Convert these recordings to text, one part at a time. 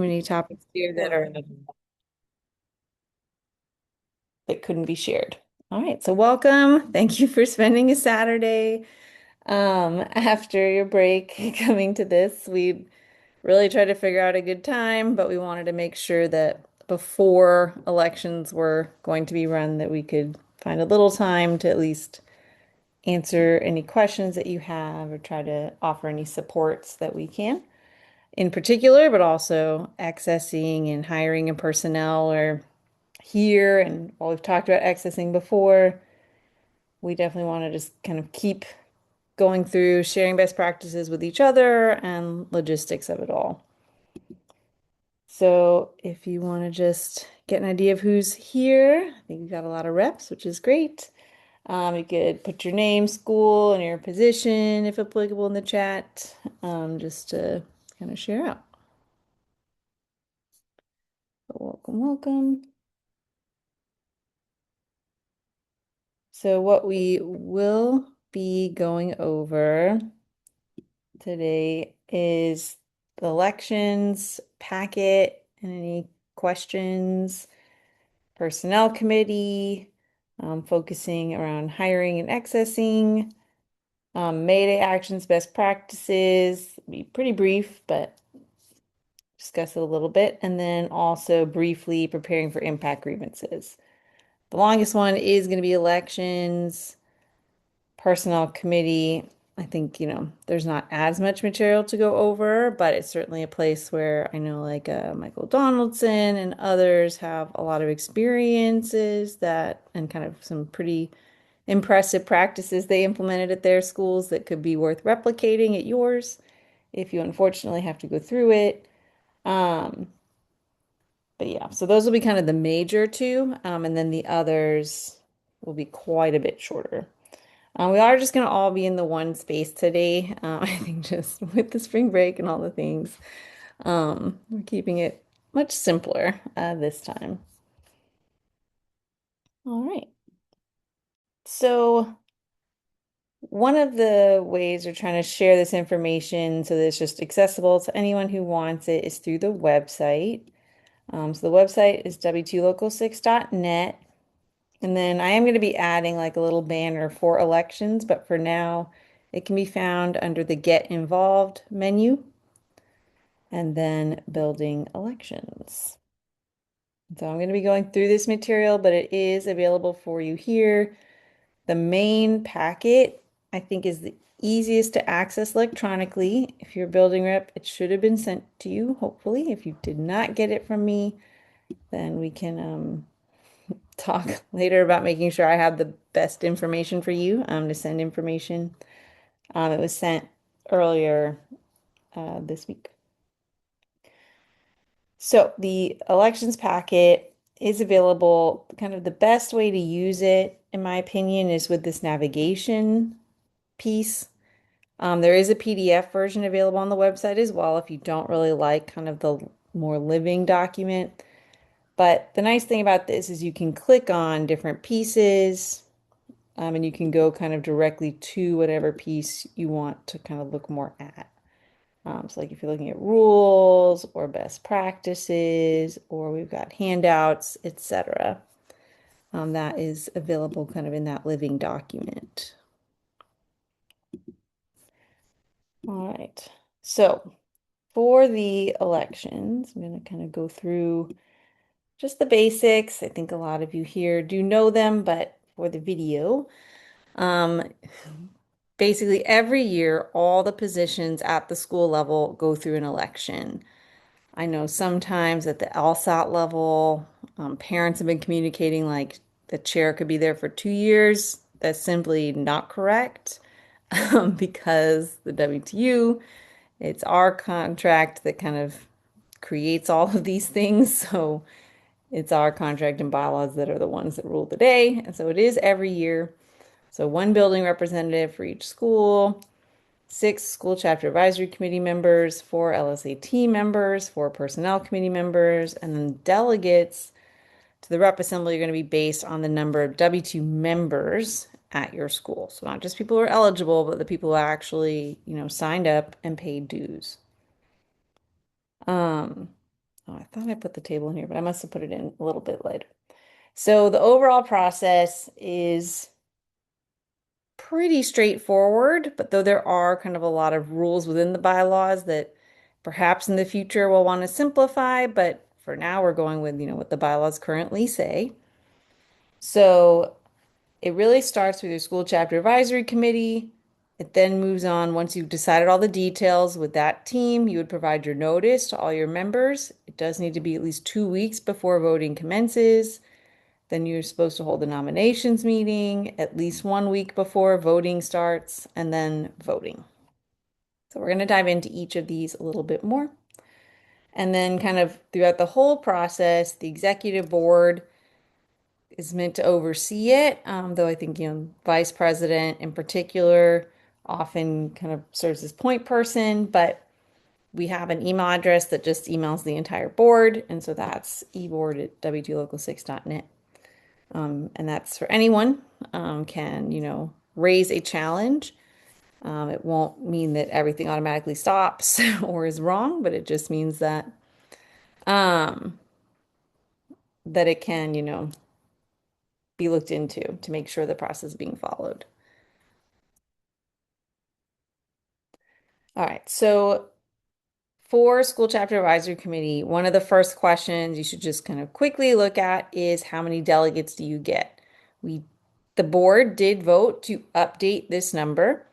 many topics here that couldn't be shared. All right, so welcome. Thank you for spending a Saturday after your break coming to this. We really tried to figure out a good time, but we wanted to make sure that before elections were going to be run, that we could find a little time to at least answer any questions that you have or try to offer any supports that we can in particular, but also accessing and hiring and personnel or here. And while we've talked about accessing before, we definitely want to just kind of keep going through sharing best practices with each other and logistics of it all. So if you want to just get an idea of who's here, I think we've got a lot of reps, which is great. You could put your name, school, and your position, if applicable, in the chat, just to kind of share out. But welcome, welcome. So what we will be going over today is the elections packet and any questions, personnel committee, focusing around hiring and accessing, May Day actions, best practices, be pretty brief, but discuss it a little bit, and then also briefly preparing for impact grievances. The longest one is going to be elections, personnel committee. I think, there's not as much material to go over, but it's certainly a place where I know like Michael Donaldson and others have a lot of experiences that and kind of some pretty impressive practices they implemented at their schools that could be worth replicating at yours if you unfortunately have to go through it. Um, but yeah, so those will be kind of the major two, and then the others will be quite a bit shorter. We are just going to all be in the one space today. I think just with the spring break and all the things, we're keeping it much simpler this time. All right. So one of the ways we're trying to share this information so that it's just accessible to anyone who wants it is through the website. So the website is WTLocal6.net. And then I am going to be adding like a little banner for elections, but for now, it can be found under the Get Involved menu and then building elections. So I'm going to be going through this material, but it is available for you here. The main packet, I think, is the easiest to access electronically. If you're a building rep, it should have been sent to you, hopefully. If you did not get it from me, then we can talk later about making sure I have the best information for you to send information. It was sent earlier this week. So the elections packet is available. Kind of the best way to use it, in my opinion, is with this navigation piece. There is a PDF version available on the website as well if you don't really like kind of the more living document. But the nice thing about this is you can click on different pieces, and you can go kind of directly to whatever piece you want to kind of look more at. So like if you're looking at rules or best practices, or we've got handouts, etc. That is available kind of in that living document. All right. So for the elections, I'm going to kind of go through just the basics. I think a lot of you here do know them, but for the video, um, basically every year, all the positions at the school level go through an election. I know sometimes at the LSAT level, parents have been communicating like the chair could be there for 2 years. That's simply not correct because the WTU, it's our contract that kind of creates all of these things. So it's our contract and bylaws that are the ones that rule the day. And so it is every year. So one building representative for each school, 6 school chapter advisory committee members, 4 LSAT members, 4 personnel committee members, and then delegates to the rep assembly are going to be based on the number of W2 members at your school. So not just people who are eligible, but the people who actually, signed up and paid dues. Um, Oh, I thought I put the table in here, but I must have put it in a little bit later. So the overall process is pretty straightforward, but though there are kind of a lot of rules within the bylaws that perhaps in the future we'll want to simplify, but for now we're going with, what the bylaws currently say. So it really starts with your school chapter advisory committee. It then moves on once you've decided all the details with that team, you would provide your notice to all your members. It does need to be at least 2 weeks before voting commences. Then you're supposed to hold a nominations meeting at least 1 week before voting starts, and then voting. So we're going to dive into each of these a little bit more. And then kind of throughout the whole process, the executive board is meant to oversee it, though I think, vice president in particular often kind of serves as point person, but we have an email address that just emails the entire board. And so that's eboard@wtlocal6.net. And that's for anyone can, raise a challenge. It won't mean that everything automatically stops or is wrong, but it just means um, that it can, be looked into to make sure the process is being followed. All right, so for school chapter advisory committee, one of the first questions you should just kind of quickly look at is how many delegates do you get? We, the board did vote to update this number.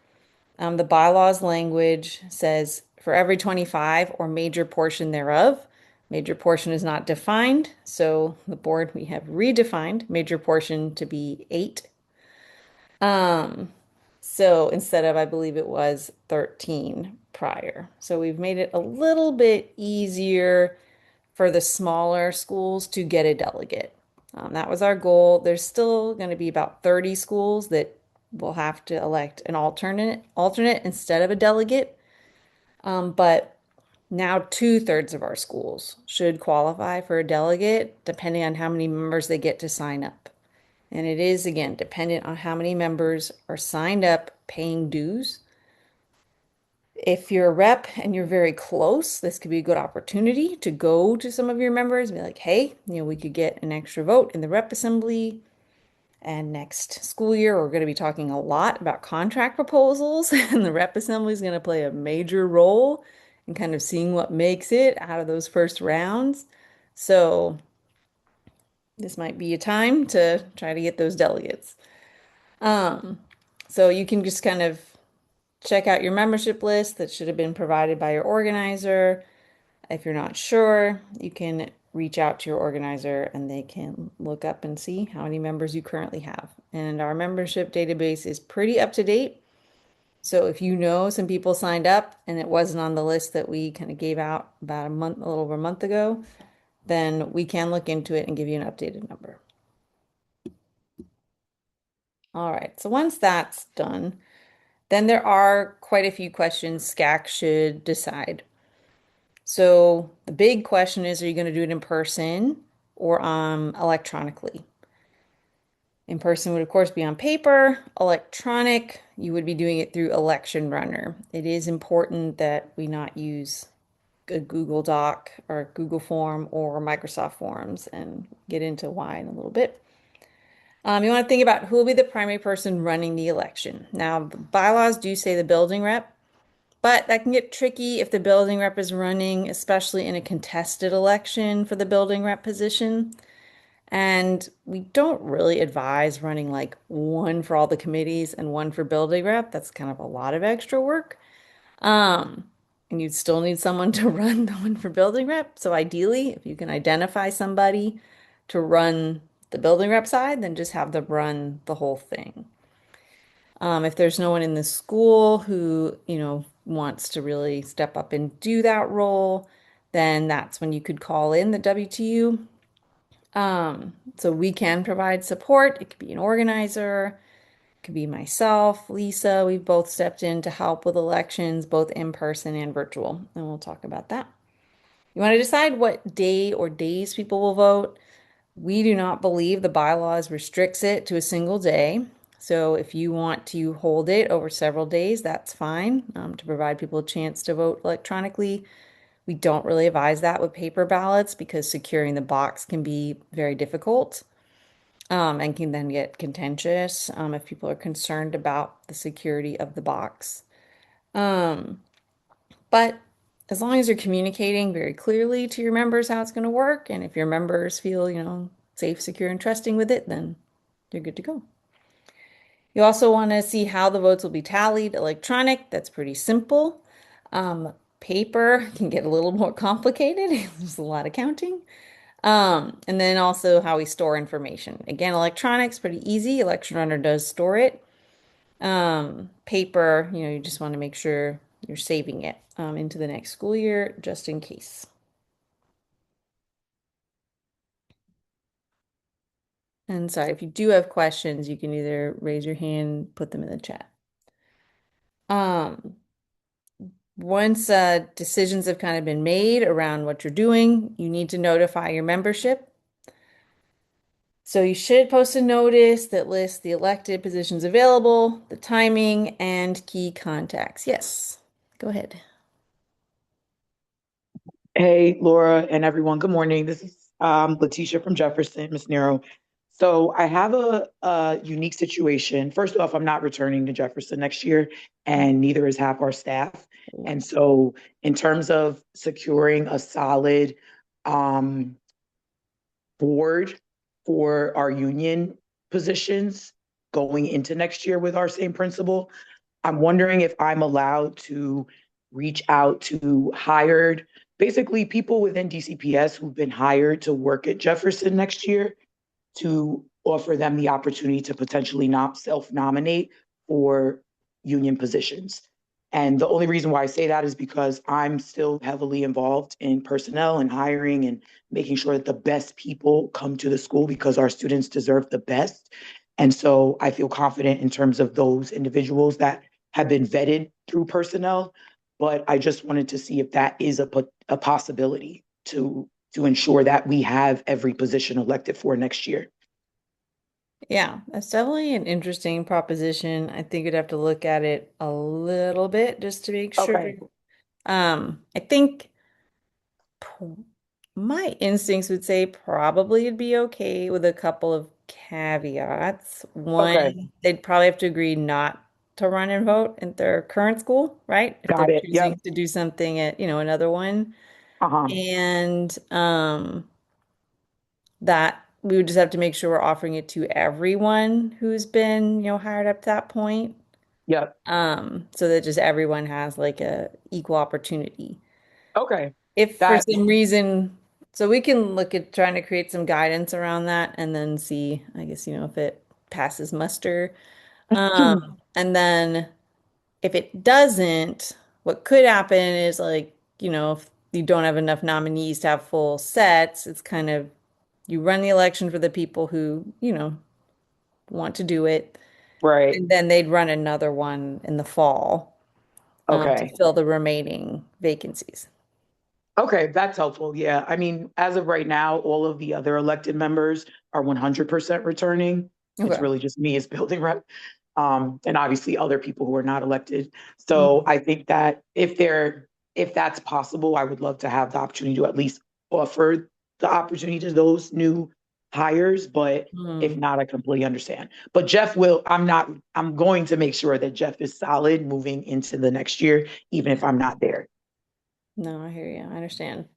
The bylaws language says for every 25 or major portion thereof. Major portion is not defined, so the board, we have redefined major portion to be 8. Um, so instead of, I believe it was 13 prior. So we've made it a little bit easier for the smaller schools to get a delegate. That was our goal. There's still going to be about 30 schools that will have to elect an alternate instead of a delegate. But now 2/3 of our schools should qualify for a delegate, depending on how many members they get to sign up. And it is, again, dependent on how many members are signed up paying dues. If you're a rep and you're very close, this could be a good opportunity to go to some of your members and be like, hey, we could get an extra vote in the rep assembly. And next school year, we're going to be talking a lot about contract proposals, and the rep assembly is going to play a major role in kind of seeing what makes it out of those first rounds. So this might be a time to try to get those delegates. Um, so you can just kind of check out your membership list that should have been provided by your organizer. If you're not sure, you can reach out to your organizer and they can look up and see how many members you currently have. And our membership database is pretty up to date. So if you know some people signed up and it wasn't on the list that we kind of gave out about a little over a month ago, then we can look into it and give you an updated number. All right, so once that's done, then there are quite a few questions SCAC should decide. So the big question is, are you going to do it in person or electronically? In person would, of course, be on paper. Electronic, you would be doing it through Election Runner. It is important that we not use a Google Doc or Google Form or Microsoft Forms, and get into why in a little bit. You want to think about who will be the primary person running the election. Now, the bylaws do say the building rep, but that can get tricky if the building rep is running, especially in a contested election for the building rep position. And we don't really advise running like one for all the committees and one for building rep. That's kind of a lot of extra work. Um, and you'd still need someone to run the one for building rep. So ideally, if you can identify somebody to run the building rep side, then just have them run the whole thing. If there's no one in the school who, wants to really step up and do that role, then that's when you could call in the WTU. So we can provide support. It could be an organizer, it could be myself, Lisa. We've both stepped in to help with elections, both in person and virtual, and we'll talk about that. You want to decide what day or days people will vote. We do not believe the bylaws restricts it to a single day. So if you want to hold it over several days, that's fine, to provide people a chance to vote electronically. We don't really advise that with paper ballots because securing the box can be very difficult, and can then get contentious, if people are concerned about the security of the box. Um, but as long as you're communicating very clearly to your members how it's going to work, and if your members feel, safe, secure, and trusting with it, then you're good to go. You also want to see how the votes will be tallied. Electronic, that's pretty simple. Paper can get a little more complicated. There's a lot of counting. And then also how we store information. Again, electronics, pretty easy. Election Runner does store it. Paper, you just want to make sure you're saving it into the next school year just in case. And sorry, if you do have questions, you can either raise your hand, put them in the chat. Um, Once decisions have kind of been made around what you're doing, you need to notify your membership. So you should post a notice that lists the elected positions available, the timing, and key contacts. Yes, go ahead. Hey, Laura and everyone. Good morning. This is Letitia from Jefferson, Miss Nero. So I have a unique situation. First off, I'm not returning to Jefferson next year, and neither is half our staff. And so, in terms of securing a solid um, board for our union positions going into next year with our same principal, I'm wondering if I'm allowed to reach out to hired, basically people within DCPS who've been hired to work at Jefferson next year to offer them the opportunity to potentially not self-nominate for union positions. And the only reason why I say that is because I'm still heavily involved in personnel and hiring and making sure that the best people come to the school because our students deserve the best. And so I feel confident in terms of those individuals that have been vetted through personnel. But I just wanted to see if that is a possibility to ensure that we have every position elected for next year. Yeah, that's definitely an interesting proposition. I think you'd have to look at it a little bit just to make sure. Okay. I think my instincts would say probably it'd be okay with a couple of caveats. Okay. One, they'd probably have to agree not to run and vote at their current school, right? If they're Got it. choosing Yep. to do something at, another one. Uh-huh. And that we would just have to make sure we're offering it to everyone who's been, hired up to that point. Yep. So that just everyone has like a equal opportunity. Okay. If for That some reason, so we can look at trying to create some guidance around that and then see, I guess, if it passes muster. And then if it doesn't, what could happen is like, if you don't have enough nominees to have full sets, it's kind of you run the election for the people who, want to do it, right. and then they'd run another one in the fall, to Okay. fill the remaining vacancies. Okay, that's helpful. Yeah. I mean, as of right now, all of the other elected members are 100% returning. It's Okay. really just me as building rep. And obviously other people who are not elected. So Mhm. I think that if that's possible, I would love to have the opportunity to at least offer the opportunity to those new hires. But if Hmm. not, I completely understand. But Jeff will, I'm going to make sure that Jeff is solid moving into the next year, even Yeah. if I'm not there. No, I hear you. I understand.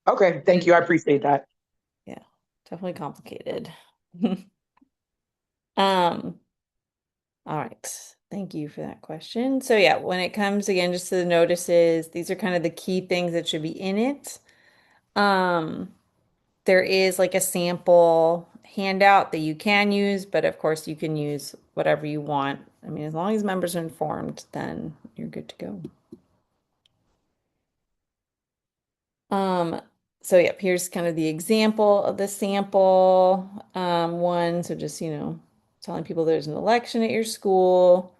Okay, thank you. I appreciate that. Yeah, definitely complicated. Um, all right. Thank you for that question. So yeah, when it comes again just to the notices, these are kind of the key things that should be in it. Um, there is like a sample handout that you can use, but of course you can use whatever you want. I mean, as long as members are informed, then you're good to go. Um, so yep, here's kind of the example of the sample one. So just, telling people there's an election at your school,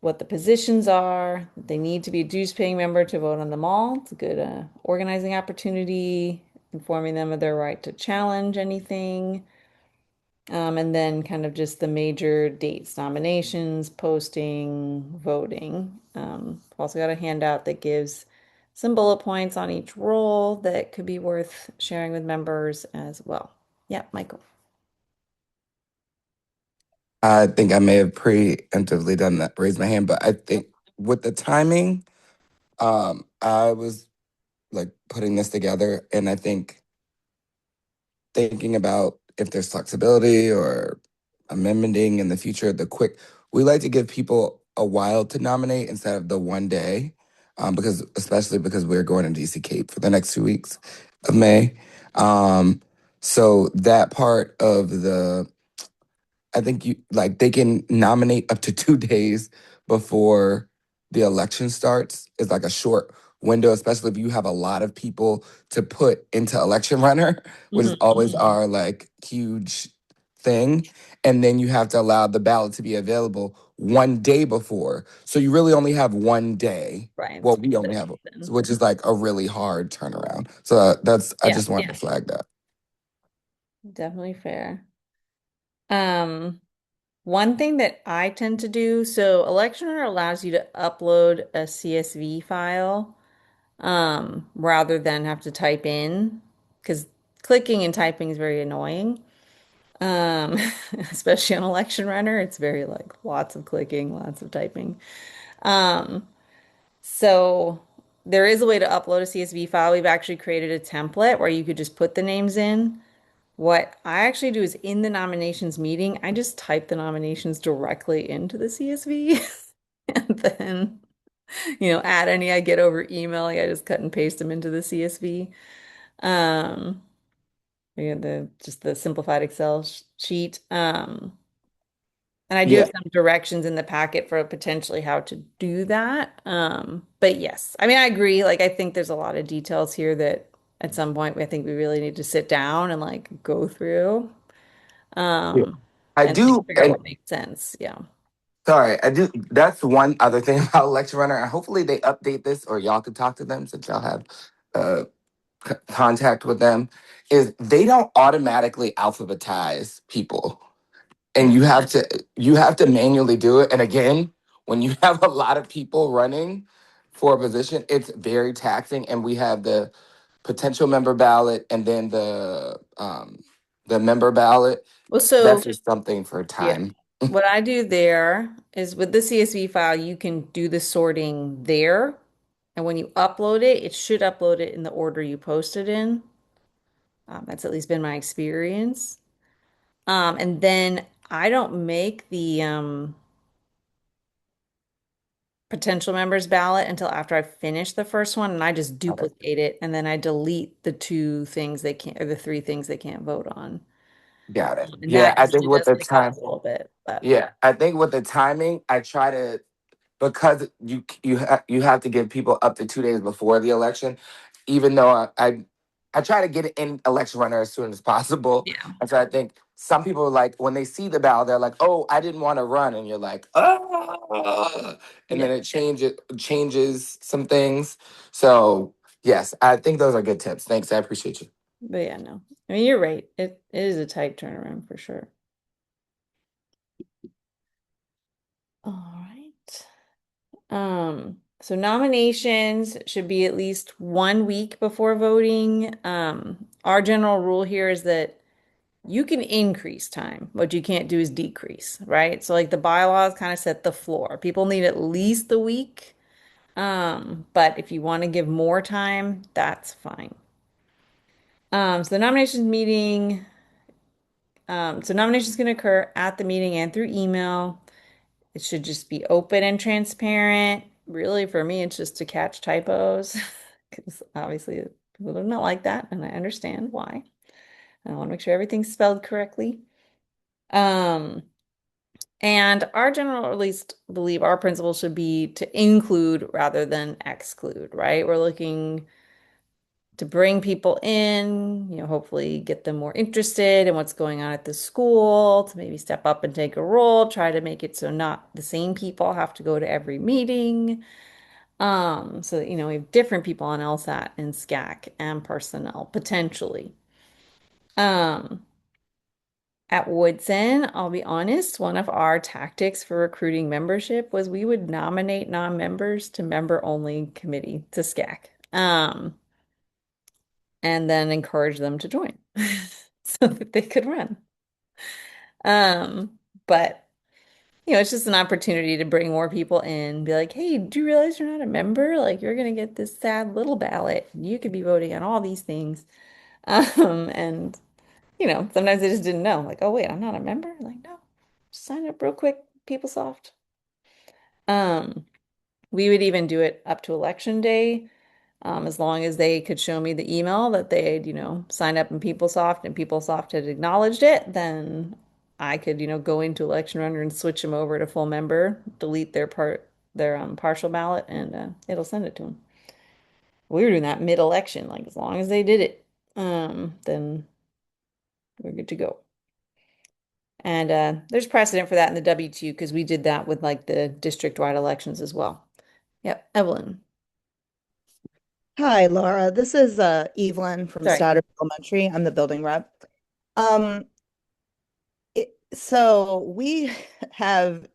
what the positions are, that they need to be a dues paying member to vote on them all. It's a good organizing opportunity, informing them of their right to challenge anything. And then kind of just the major dates, nominations, posting, voting. I've also got a handout that gives some bullet points on each role that could be worth sharing with members as well. Yeah, Michael. I think I may have preemptively done that, raised my hand, but I think with the timing, I was like putting this together, and I think thinking about if there's flexibility or amending in the future, we like to give people a while to nominate instead of the one day, because especially because we're going to DC Cape for the next 2 weeks of May. Um, so that part of I think they can nominate up to 2 days before the election starts. It's like a short window, especially if you have a lot of people to put into election runner, which is Mhm. always our like huge thing. And then you have to allow the ballot to be available one day before. So you really only have one day. Right. Well, we only have, which is like a really hard turnaround. So I Yeah, just wanted to flag that. definitely fair. Um, One thing that I tend to do, so Electioner allows you to upload a CSV file rather than have to type in, because clicking and typing is very annoying. Um, especially on Election Runner, it's very like lots of clicking, lots of typing. Um, so there is a way to upload a CSV file. We've actually created a template where you could just put the names in. What I actually do is in the nominations meeting, I just type the nominations directly into the CSV and then, add any I get over email. Like I just cut and paste them into the CSV. Um, just the simplified Excel sheet. And I do have Yeah. some directions in the packet for potentially how to do that. But yes, I mean, I agree. Like, I think there's a lot of details here that at some point I think we really need to sit down and like go through. Yeah. Um, I and like do, figure out and what makes sense. Yeah. sorry, I do. That's one other thing about Lecture Runner, and hopefully they update this, or y'all could talk to them since y'all have uh, contact with them. Is they don't automatically alphabetize people, and Mm. you have to manually do it. And again, when you have a lot of people running for a position, it's very taxing. And we have the potential member ballot, and then the member ballot. Well, That's so just something for yeah, time. what I do there is with the CSV file, you can do the sorting there. And when you upload it, it should upload it in the order you posted in. That's at least been my experience. And then I don't make the potential members ballot until after I finish the first one, and I just duplicate it, and then I delete the two things they can't, or the three things they can't vote on. Got it. And Yeah, that I think usually with does the take off time. a little bit, but Yeah, I think with the timing, I try to, because you have to give people up to 2 days before the election. Even though I try to get it in election runner as soon as possible. yeah, And so I think some people are like, when they see the ballot, they're like, "Oh, I didn't want to run," and you're like, "Ah," and yeah, then it changes some things. So yes, I think those are good tips. Thanks, I appreciate you. but yeah, no. I mean, you're right. It is a tight turnaround for sure. All right. So nominations should be at least 1 week before voting. Our general rule here is that you can increase time. What you can't do is decrease, right? So like the bylaws kind of set the floor. People need at least the week. But if you want to give more time, that's fine. So the nominations meeting, so nominations can occur at the meeting and through email. It should just be open and transparent. Really, for me, it's just to catch typos because obviously people do not like that, and I understand why. I want to make sure everything's spelled correctly. Um, and our general, or at least believe our principle should be to include rather than exclude, right? We're looking to bring people in, hopefully get them more interested in what's going on at the school, to maybe step up and take a role, try to make it so not the same people have to go to every meeting. So that, we have different people on LSAT and SCAC and personnel potentially. Um, At Woodson, I'll be honest, one of our tactics for recruiting membership was we would nominate non-members to member-only committee to SCAC. um, and then encourage them to join so that they could run. But it's just an opportunity to bring more people in, be like, hey, do you realize you're not a member? Like, you're gonna get this sad little ballot. You could be voting on all these things. And sometimes they just didn't know, like, oh wait, I'm not a member. Like, no, just sign up real quick, PeopleSoft. Um, we would even do it up to election day, as long as they could show me the email that they'd, signed up in PeopleSoft and PeopleSoft had acknowledged it, then I could, go into Election Runner and switch them over to full member, delete their partial ballot, and it'll send it to them. We were doing that mid-election, like as long as they did it, then we're good to go. And there's precedent for that in the WTU because we did that with like the district-wide elections as well. Yep, Evelyn. Hi, Laura. This is Evelyn from Sorry. Stoddard Elementary. I'm the building rep. Um, so have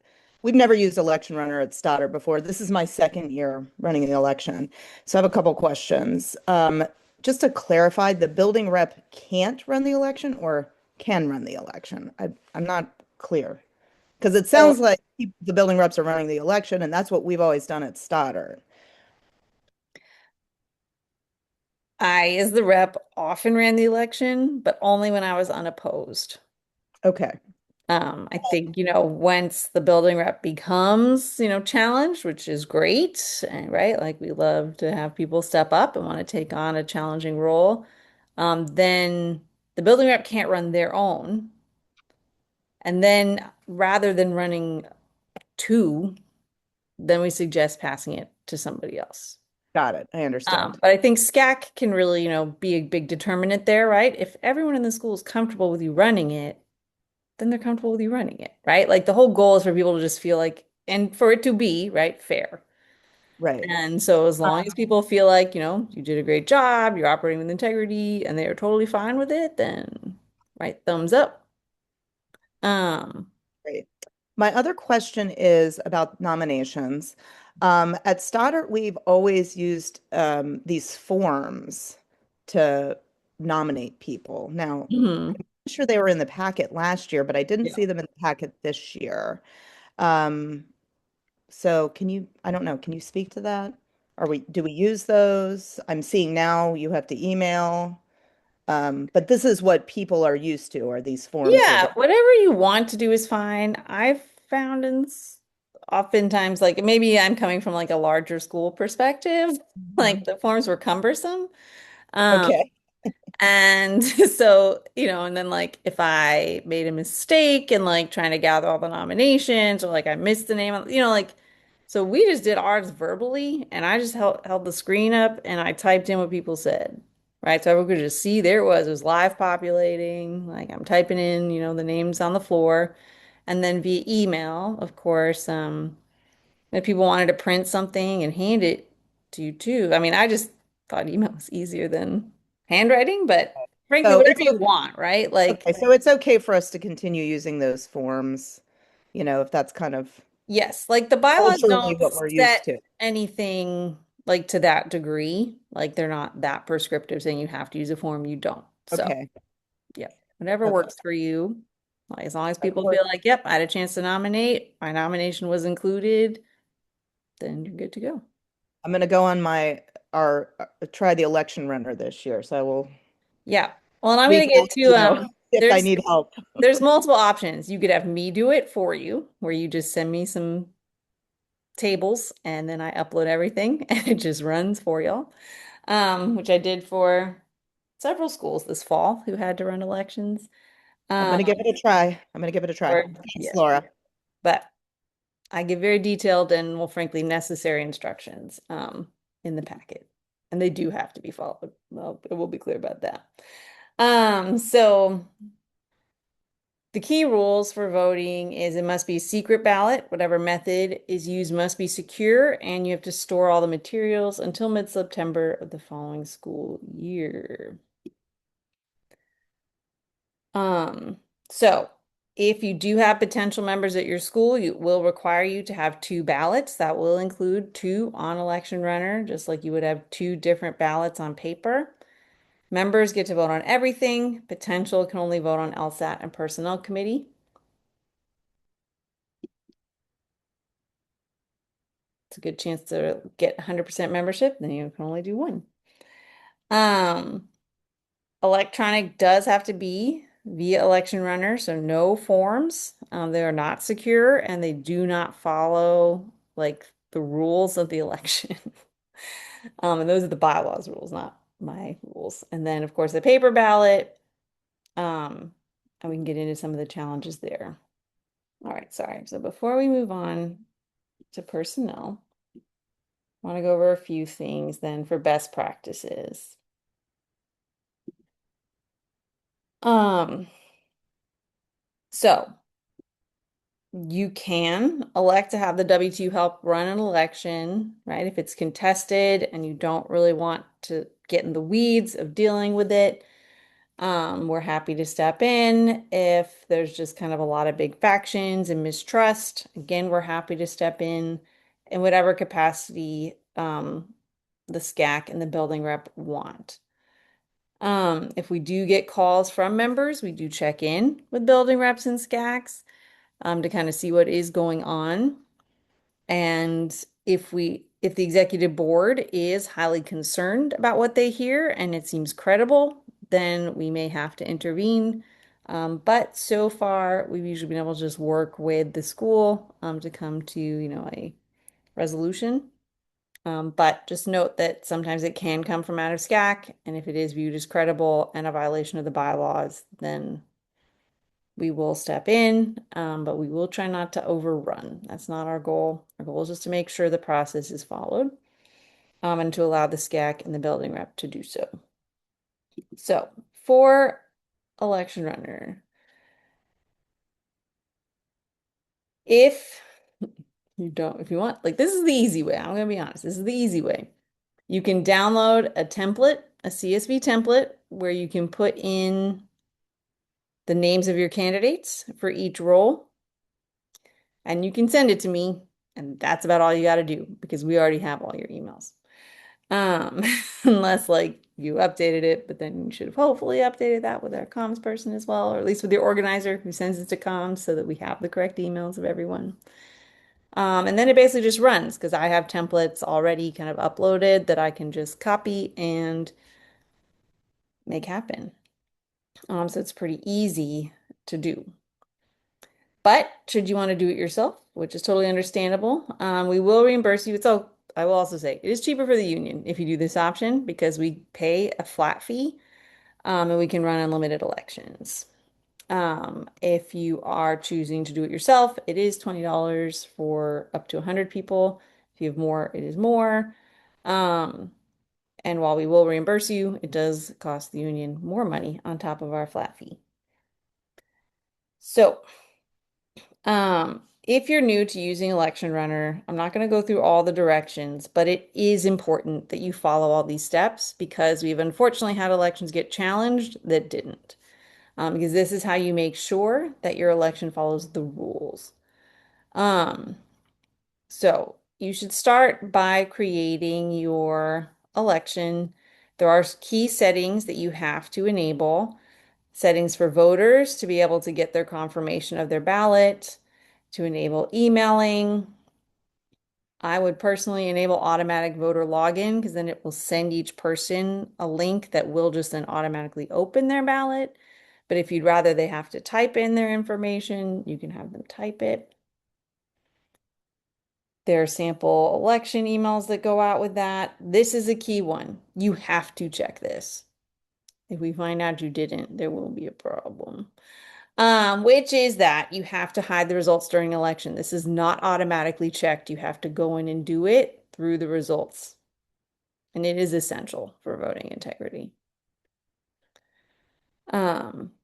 we've never used Election Runner at Stoddard before. This is my second year running the election. So I have a couple questions. Just to clarify, the building rep can't run the election or can run the election? I'm not clear because it So sounds like the building reps are running the election, and that's what we've always done at Stoddard. I, as the rep, often ran the election, but only when I was unopposed. Okay. I think, once the building rep becomes, challenged, which is great, right? Like we love to have people step up and want to take on a challenging role. Then the building rep can't run their own. And then rather than running two, then we suggest passing it to somebody else. Got it. I understand. But I think SCAC can really, be a big determinant there, right? If everyone in the school is comfortable with you running it, then they're comfortable with you running it, right? Like the whole goal is for people to just feel like, and for it to be, right, fair. Right. And so as long as people feel like, you did a great job, you're operating with integrity, and they are totally fine with it, then right, thumbs up. Um, Great. My other question is about nominations. At Stoddard, we've always used these forms to nominate people. Now, mhm. I'm sure they were in the packet last year, but I didn't Yeah. see them in the packet this year. Um, so I don't know, can you speak to that? Do we use those? I'm seeing now you have to email. But this is what people are used to, are these forms that Yeah, whatever you want to do is fine. I've found oftentimes, like maybe I'm coming from like a larger school perspective, like Mhm. the forms were cumbersome. Um, Okay. and so, and then like if I made a mistake and like trying to gather all the nominations or like I missed the name, like so we just did ours verbally and I just held the screen up and I typed in what people said. Right. So everyone could just see there it was live populating. Like I'm typing in, the names on the floor. And then via email, of course, if people wanted to print something and hand it to you too. I mean, I just thought email was easier than handwriting, but frankly, So whatever it's you want, right? Like, okay. So it's okay for us to continue using those forms, if that's kind of yes, like the bylaws culturally don't what we're used set to. anything like to that degree. Like they're not that prescriptive saying you have to use a form, you don't. So, Okay. yeah, whatever Okay. works for you. Like, as long as Of people course. feel like, yep, I had a chance to nominate, my nomination was included, then you're good to go. I'm going to go on our try the election runner this year. So I will Yeah. Well, and I'm reach gonna get out to to if I there's need help. there's multiple options. You could have me do it for you, where you just send me some tables and then I upload everything and it just runs for y'all. Which I did for several schools this fall who had to run elections. I'm Um, going to give it a try. I'm going to give it a try. or Thanks, yeah, Laura. but I give very detailed and, well, frankly, necessary instructions in the packet. And they do have to be followed. Well, it will be clear about that. So the key rules for voting is it must be a secret ballot. Whatever method is used must be secure, and you have to store all the materials until mid-September of the following school year. Um, so If you do have potential members at your school, it will require you to have two ballots. That will include two on election runner, just like you would have two different ballots on paper. Members get to vote on everything. Potential can only vote on LSAT and Personnel Committee. It's a good chance to get 100% membership, then you can only do one. Um, Electronic does have to be via election runner, so no forms. They are not secure and they do not follow like the rules of the election. And those are the bylaws rules, not my rules. And then, of course, the paper ballot. And we can get into some of the challenges there. All right, sorry. So before we move on to personnel, I want to go over a few things then for best practices. Um, so you can elect to have the WTU help run an election, right? If it's contested and you don't really want to get in the weeds of dealing with it, we're happy to step in. If there's just kind of a lot of big factions and mistrust, again, we're happy to step in whatever capacity the SCAC and the building rep want. If we do get calls from members, we do check in with building reps and SCACs to kind of see what is going on. And if the executive board is highly concerned about what they hear and it seems credible, then we may have to intervene. But so far, we've usually been able to just work with the school to come to, a resolution. But just note that sometimes it can come from out of SCAC, and if it is viewed as credible and a violation of the bylaws, then we will step in, but we will try not to overrun. That's not our goal. Our goal is just to make sure the process is followed, and to allow the SCAC and the building rep to do so. So for election runner, if if you want, like, this is the easy way. I'm gonna be honest. This is the easy way. You can download a template, a CSV template, where you can put in the names of your candidates for each role, and you can send it to me, and that's about all you got to do because we already have all your emails. Um, unless like you updated it, but then you should have hopefully updated that with our comms person as well, or at least with your organizer who sends it to comms so that we have the correct emails of everyone. And then it basically just runs because I have templates already kind of uploaded that I can just copy and make happen. So it's pretty easy to do. But should you want to do it yourself, which is totally understandable, we will reimburse you. So I will also say it is cheaper for the union if you do this option because we pay a flat fee, and we can run unlimited elections. If you are choosing to do it yourself, it is $20 for up to 100 people. If you have more, it is more. Um, and while we will reimburse you, it does cost the union more money on top of our flat fee. So, if you're new to using Election Runner, I'm not going to go through all the directions, but it is important that you follow all these steps because we've unfortunately had elections get challenged that didn't. Because this is how you make sure that your election follows the rules. Um, so you should start by creating your election. There are key settings that you have to enable. Settings for voters to be able to get their confirmation of their ballot, to enable emailing. I would personally enable automatic voter login because then it will send each person a link that will just then automatically open their ballot. But if you'd rather they have to type in their information, you can have them type it. There are sample election emails that go out with that. This is a key one. You have to check this. If we find out you didn't, there will be a problem. Which is that you have to hide the results during election. This is not automatically checked. You have to go in and do it through the results. And it is essential for voting integrity.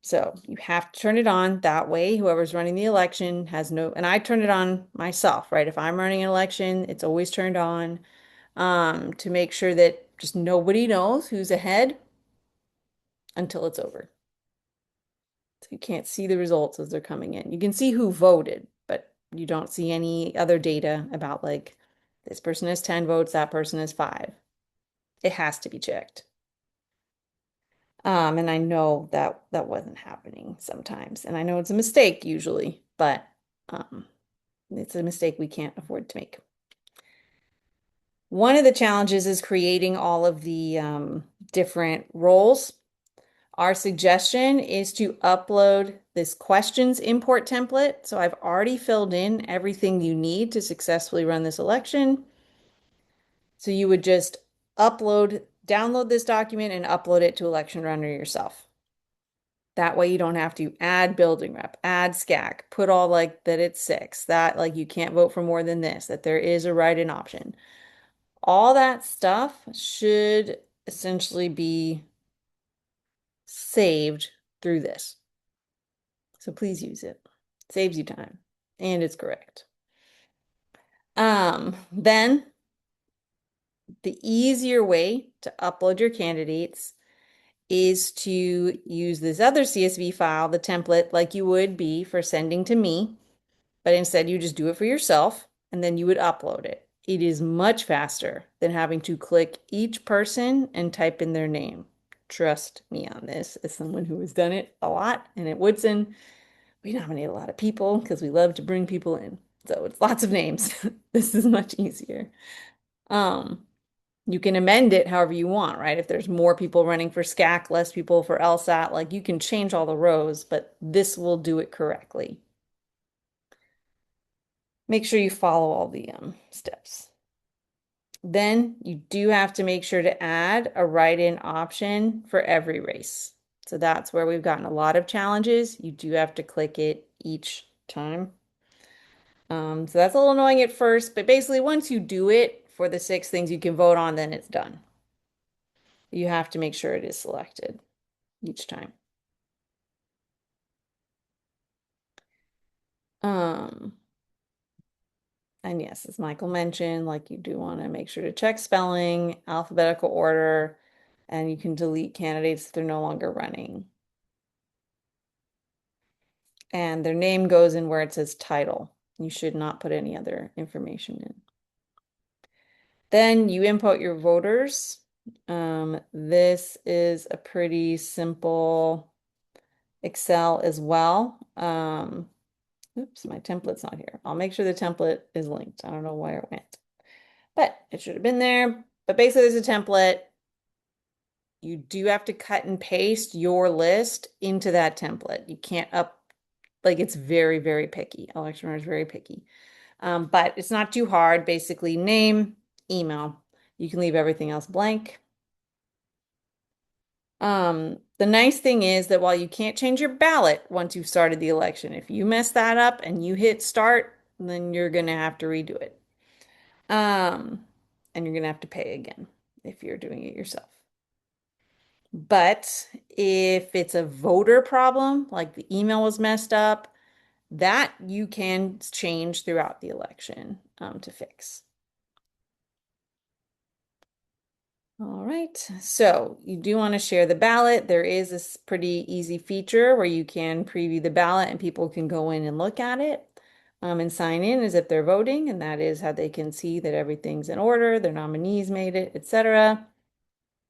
So you have to turn it on that way. Whoever's running the election has no, and I turn it on myself, right? If I'm running an election, it's always turned on, to make sure that just nobody knows who's ahead until it's over. So you can't see the results as they're coming in. You can see who voted, but you don't see any other data about like this person has 10 votes, that person has 5. It has to be checked. And I know that that wasn't happening sometimes, and I know it's a mistake usually, but um, it's a mistake we can't afford to make. One of the challenges is creating all of the different roles. Our suggestion is to upload this questions import template. So I've already filled in everything you need to successfully run this election. So you would just download this document and upload it to Election Runner yourself. That way you don't have to add building rep, add SCAC, put all like that it's 6, that like you can't vote for more than this, that there is a write-in option. All that stuff should essentially be saved through this. So please use it. Saves you time and it's correct. Then the easier way to upload your candidates is to use this other CSV file, the template, like you would be for sending to me, but instead you just do it for yourself and then you would upload it. It is much faster than having to click each person and type in their name. Trust me on this as someone who has done it a lot. And at Woodson, we nominate a lot of people because we love to bring people in. So it's lots of names. This is much easier. Um, you can amend it however you want, right? If there's more people running for SCAC, less people for LSAT, like you can change all the rows, but this will do it correctly. Make sure you follow all the steps. Then you do have to make sure to add a write-in option for every race. So that's where we've gotten a lot of challenges. You do have to click it each time. So that's a little annoying at first, but basically once you do it for the 6 things you can vote on, then it's done. You have to make sure it is selected each time. Um, and yes, as Michael mentioned, like you do want to make sure to check spelling, alphabetical order, and you can delete candidates if they're no longer running. And their name goes in where it says title. You should not put any other information in. Then you input your voters. This is a pretty simple Excel as well. Oops, my template's not here. I'll make sure the template is linked. I don't know where it went, but it should have been there. But basically, there's a template. You do have to cut and paste your list into that template. You can't like it's very, very picky. Election Runner is very picky. But it's not too hard. Basically, name, email. You can leave everything else blank. The nice thing is that while you can't change your ballot once you've started the election, if you mess that up and you hit start, then you're gonna have to redo it. And you're gonna have to pay again if you're doing it yourself. But if it's a voter problem, like the email was messed up, that you can change throughout the election to fix. All right, so you do want to share the ballot. There is this pretty easy feature where you can preview the ballot and people can go in and look at it and sign in as if they're voting, and that is how they can see that everything's in order, their nominees made it, etc.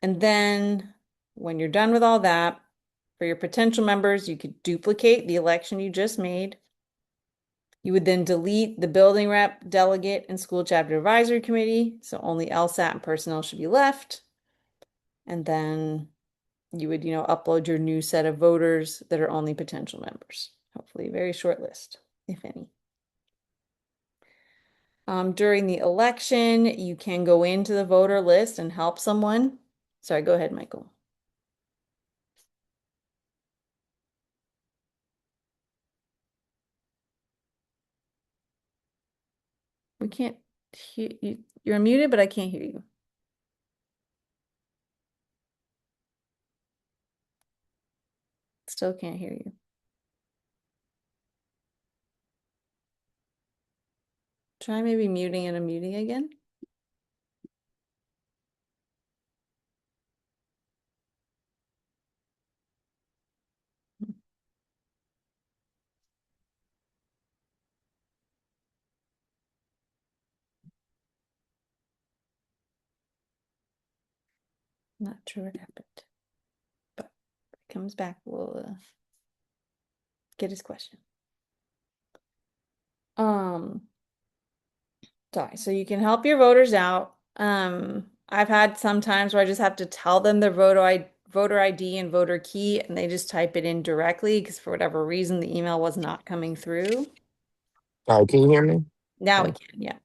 And then when you're done with all that, for your potential members, you could duplicate the election you just made. You would then delete the building rep, delegate, and school chapter advisory committee. So only LSAT and personnel should be left. And then you would, upload your new set of voters that are only potential members. Hopefully a very short list, if any. During the election, you can go into the voter list and help someone. Sorry, go ahead, Michael. We can't hear you. You're muted, but I can't hear you. Still can't hear you. Try maybe muting and unmuting again. Not sure what happened, but if it comes back, we'll get his question. Um, sorry, so you can help your voters out. I've had some times where I just have to tell them their voter ID and voter key, and they just type it in directly because for whatever reason the email was not coming through. Can you hear me? Now we Oh, can, yeah.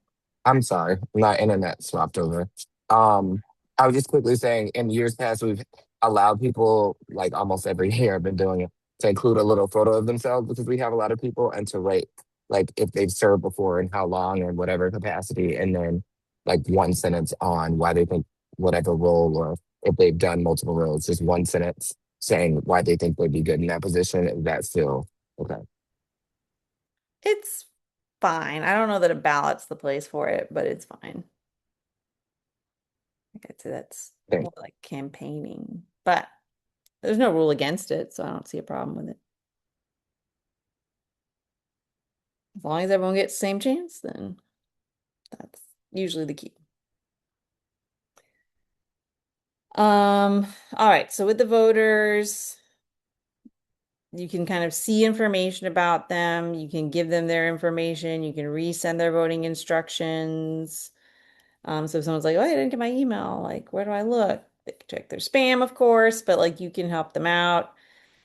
I'm sorry, my internet swapped over. Um, I was just quickly saying, in years past, we've allowed people, like almost every year, I've been doing it, to include a little photo of themselves because we have a lot of people, and to write like if they've served before and how long and whatever capacity, and then like one sentence on why they think whatever role, or if they've done multiple roles, just one sentence saying why they think they'd be good in that position. Is that still okay? It's fine. I don't know that a ballot's the place for it, but it's fine. Like I'd say that's more like campaigning, but there's no rule against it, so I don't see a problem with it. As long as everyone gets the same chance, then that's usually the key. All right, so with the voters, you can kind of see information about them. You can give them their information. You can resend their voting instructions. So if someone's like, oh, I didn't get my email, like, where do I look? They can check their spam, of course, but like you can help them out.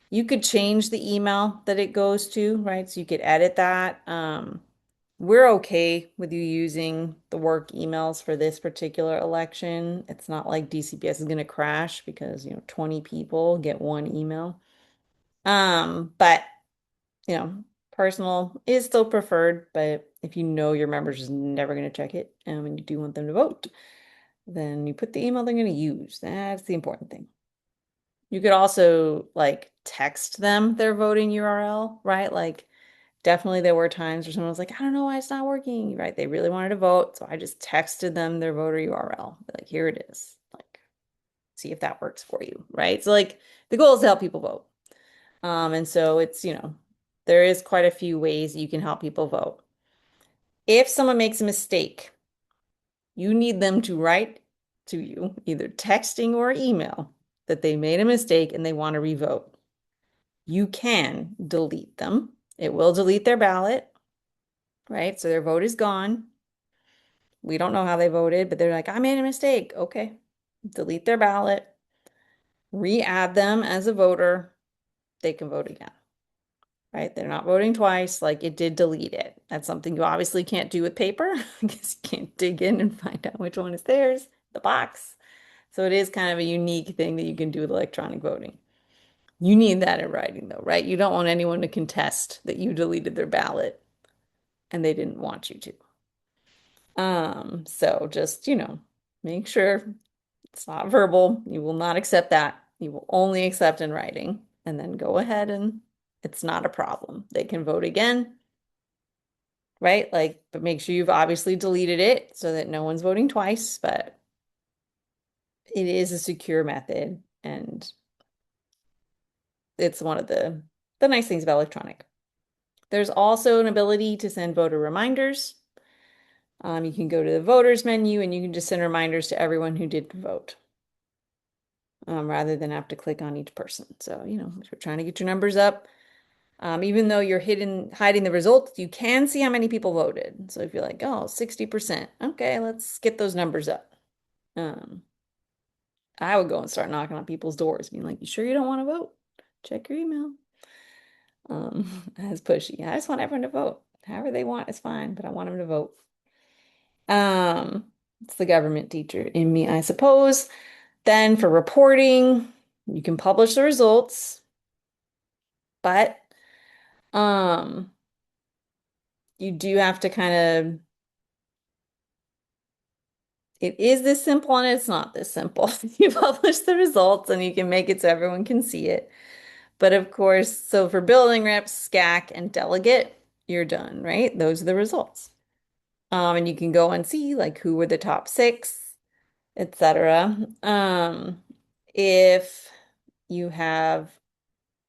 You could change the email that it goes to, right? So you could edit that. We're okay with you using the work emails for this particular election. It's not like DCPS is going to crash because, 20 people get one email. But, you know, personal is still preferred, but if you know your members is never going to check it, and you do want them to vote, then you put the email they're going to use. That's the important thing. You could also like text them their voting URL, right? Like definitely there were times where someone was like, I don't know why it's not working, right? They really wanted to vote, so I just texted them their voter URL. Like, here it is. Like, see if that works for you, right? So like the goal is to help people vote. And so it's, there is quite a few ways you can help people vote. If someone makes a mistake, you need them to write to you, either texting or email, that they made a mistake and they want to revote. You can delete them. It will delete their ballot, right? So their vote is gone. We don't know how they voted, but they're like, I made a mistake. Okay. Delete their ballot, re-add them as a voter. They can vote again, right? They're not voting twice. Like it did delete it. That's something you obviously can't do with paper because you can't dig in and find out which one is theirs, the box. So it is kind of a unique thing that you can do with electronic voting. You need that in writing though, right? You don't want anyone to contest that you deleted their ballot and they didn't want you to. So just, make sure it's not verbal. You will not accept that. You will only accept in writing and then go ahead and it's not a problem. They can vote again, right? Like, but make sure you've obviously deleted it so that no one's voting twice, but it is a secure method and it's one of the nice things about electronic. There's also an ability to send voter reminders. You can go to the voters menu and you can just send reminders to everyone who did vote, rather than have to click on each person. So, if you're trying to get your numbers up, even though you're hiding the results, you can see how many people voted. So if you're like, oh, 60%, okay, let's get those numbers up. Um, I would go and start knocking on people's doors, being like, you sure you don't want to vote? Check your email. As pushy. I just want everyone to vote. However they want is fine, but I want them to vote. It's the government teacher in me, I suppose. Then for reporting, you can publish the results, but um, you do have to kind of, it is this simple and it's not this simple. You publish the results and you can make it so everyone can see it. But of course, so for building reps, SCAC, and delegate, you're done, right? Those are the results. And you can go and see like who were the top six, etc. If you have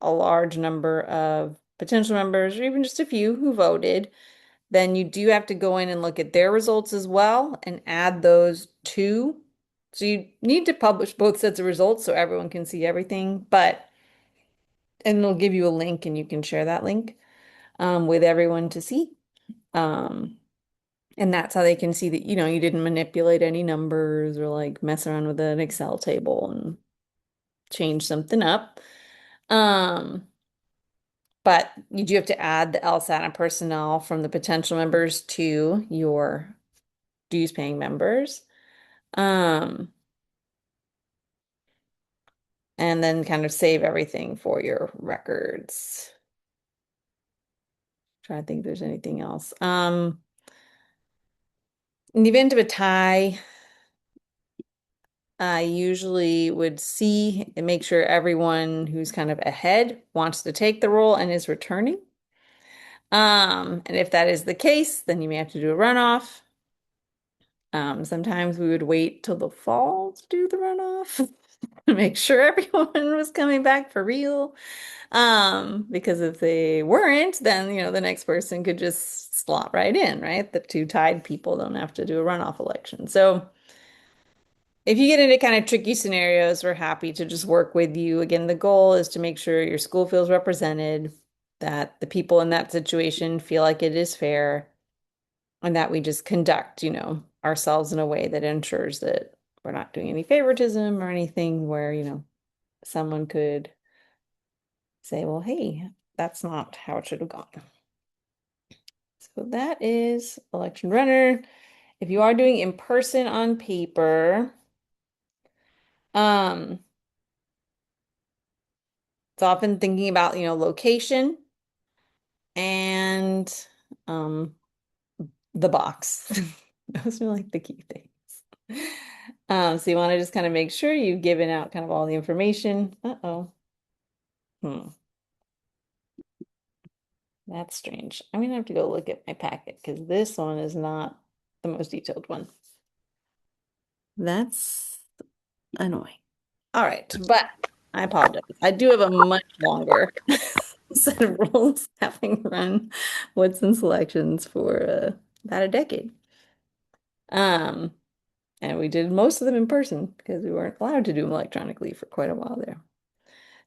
a large number of potential members, or even just a few who voted, then you do have to go in and look at their results as well and add those to So you need to publish both sets of results so everyone can see everything, and it'll give you a link and you can share that link with everyone to see. Um, and that's how they can see that, you didn't manipulate any numbers or like mess around with an Excel table and change something up. Um, but you do have to add the LSAT and personnel from the potential members to your dues paying members. Um, and then kind of save everything for your records. Trying to think if there's anything else. In the event of a tie, I usually would see and make sure everyone who's kind of ahead wants to take the role and is returning. And if that is the case, then you may have to do a runoff. Sometimes we would wait till the fall to do the runoff to make sure everyone was coming back for real. Because if they weren't, then the next person could just slot right in, right? The two tied people don't have to do a runoff election. So if you get into kind of tricky scenarios, we're happy to just work with you. Again, the goal is to make sure your school feels represented, that the people in that situation feel like it is fair, and that we just conduct, ourselves in a way that ensures that we're not doing any favoritism or anything where, someone could say, well, hey, that's not how it should have gone. So that is election runner. If you are doing in person on paper, um, it's often thinking about, location and the box. Those are like the key things. So you want to just kind of make sure you've given out kind of all the information. Uh-oh. Hmm. That's strange. I'm gonna have to go look at my packet because this one is not the most detailed one. That's annoying. All right, but I apologize. I do have a much longer set of rules having run Woodson selections for about a decade. Um, and we did most of them in person because we weren't allowed to do them electronically for quite a while there.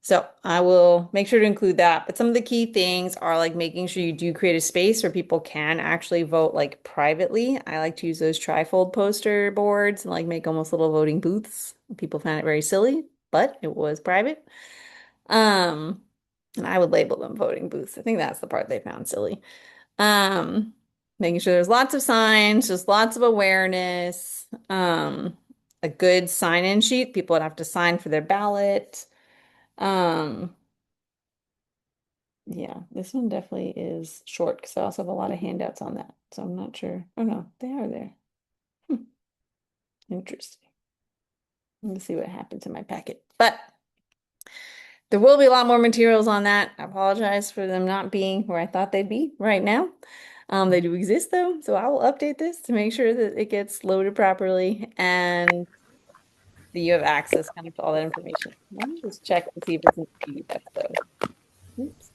So I will make sure to include that. But some of the key things are like making sure you do create a space where people can actually vote like privately. I like to use those trifold poster boards and like make almost little voting booths. People found it very silly, but it was private. Um, and I would label them voting booths. I think that's the part they found silly. Um, Making sure there's lots of signs, just lots of awareness. A good sign-in sheet. People would have to sign for their ballot. Um, yeah, this one definitely is short because I also have a lot of handouts on that. So I'm not sure. Oh no, they are there. Hmm, interesting. Let me see what happens in my packet. But there will be a lot more materials on that. I apologize for them not being where I thought they'd be right now. They do exist though, so I will update this to make sure that it gets loaded properly and that you have access kind of to all that information. Let me just check to see if it's in PDF though. Oops,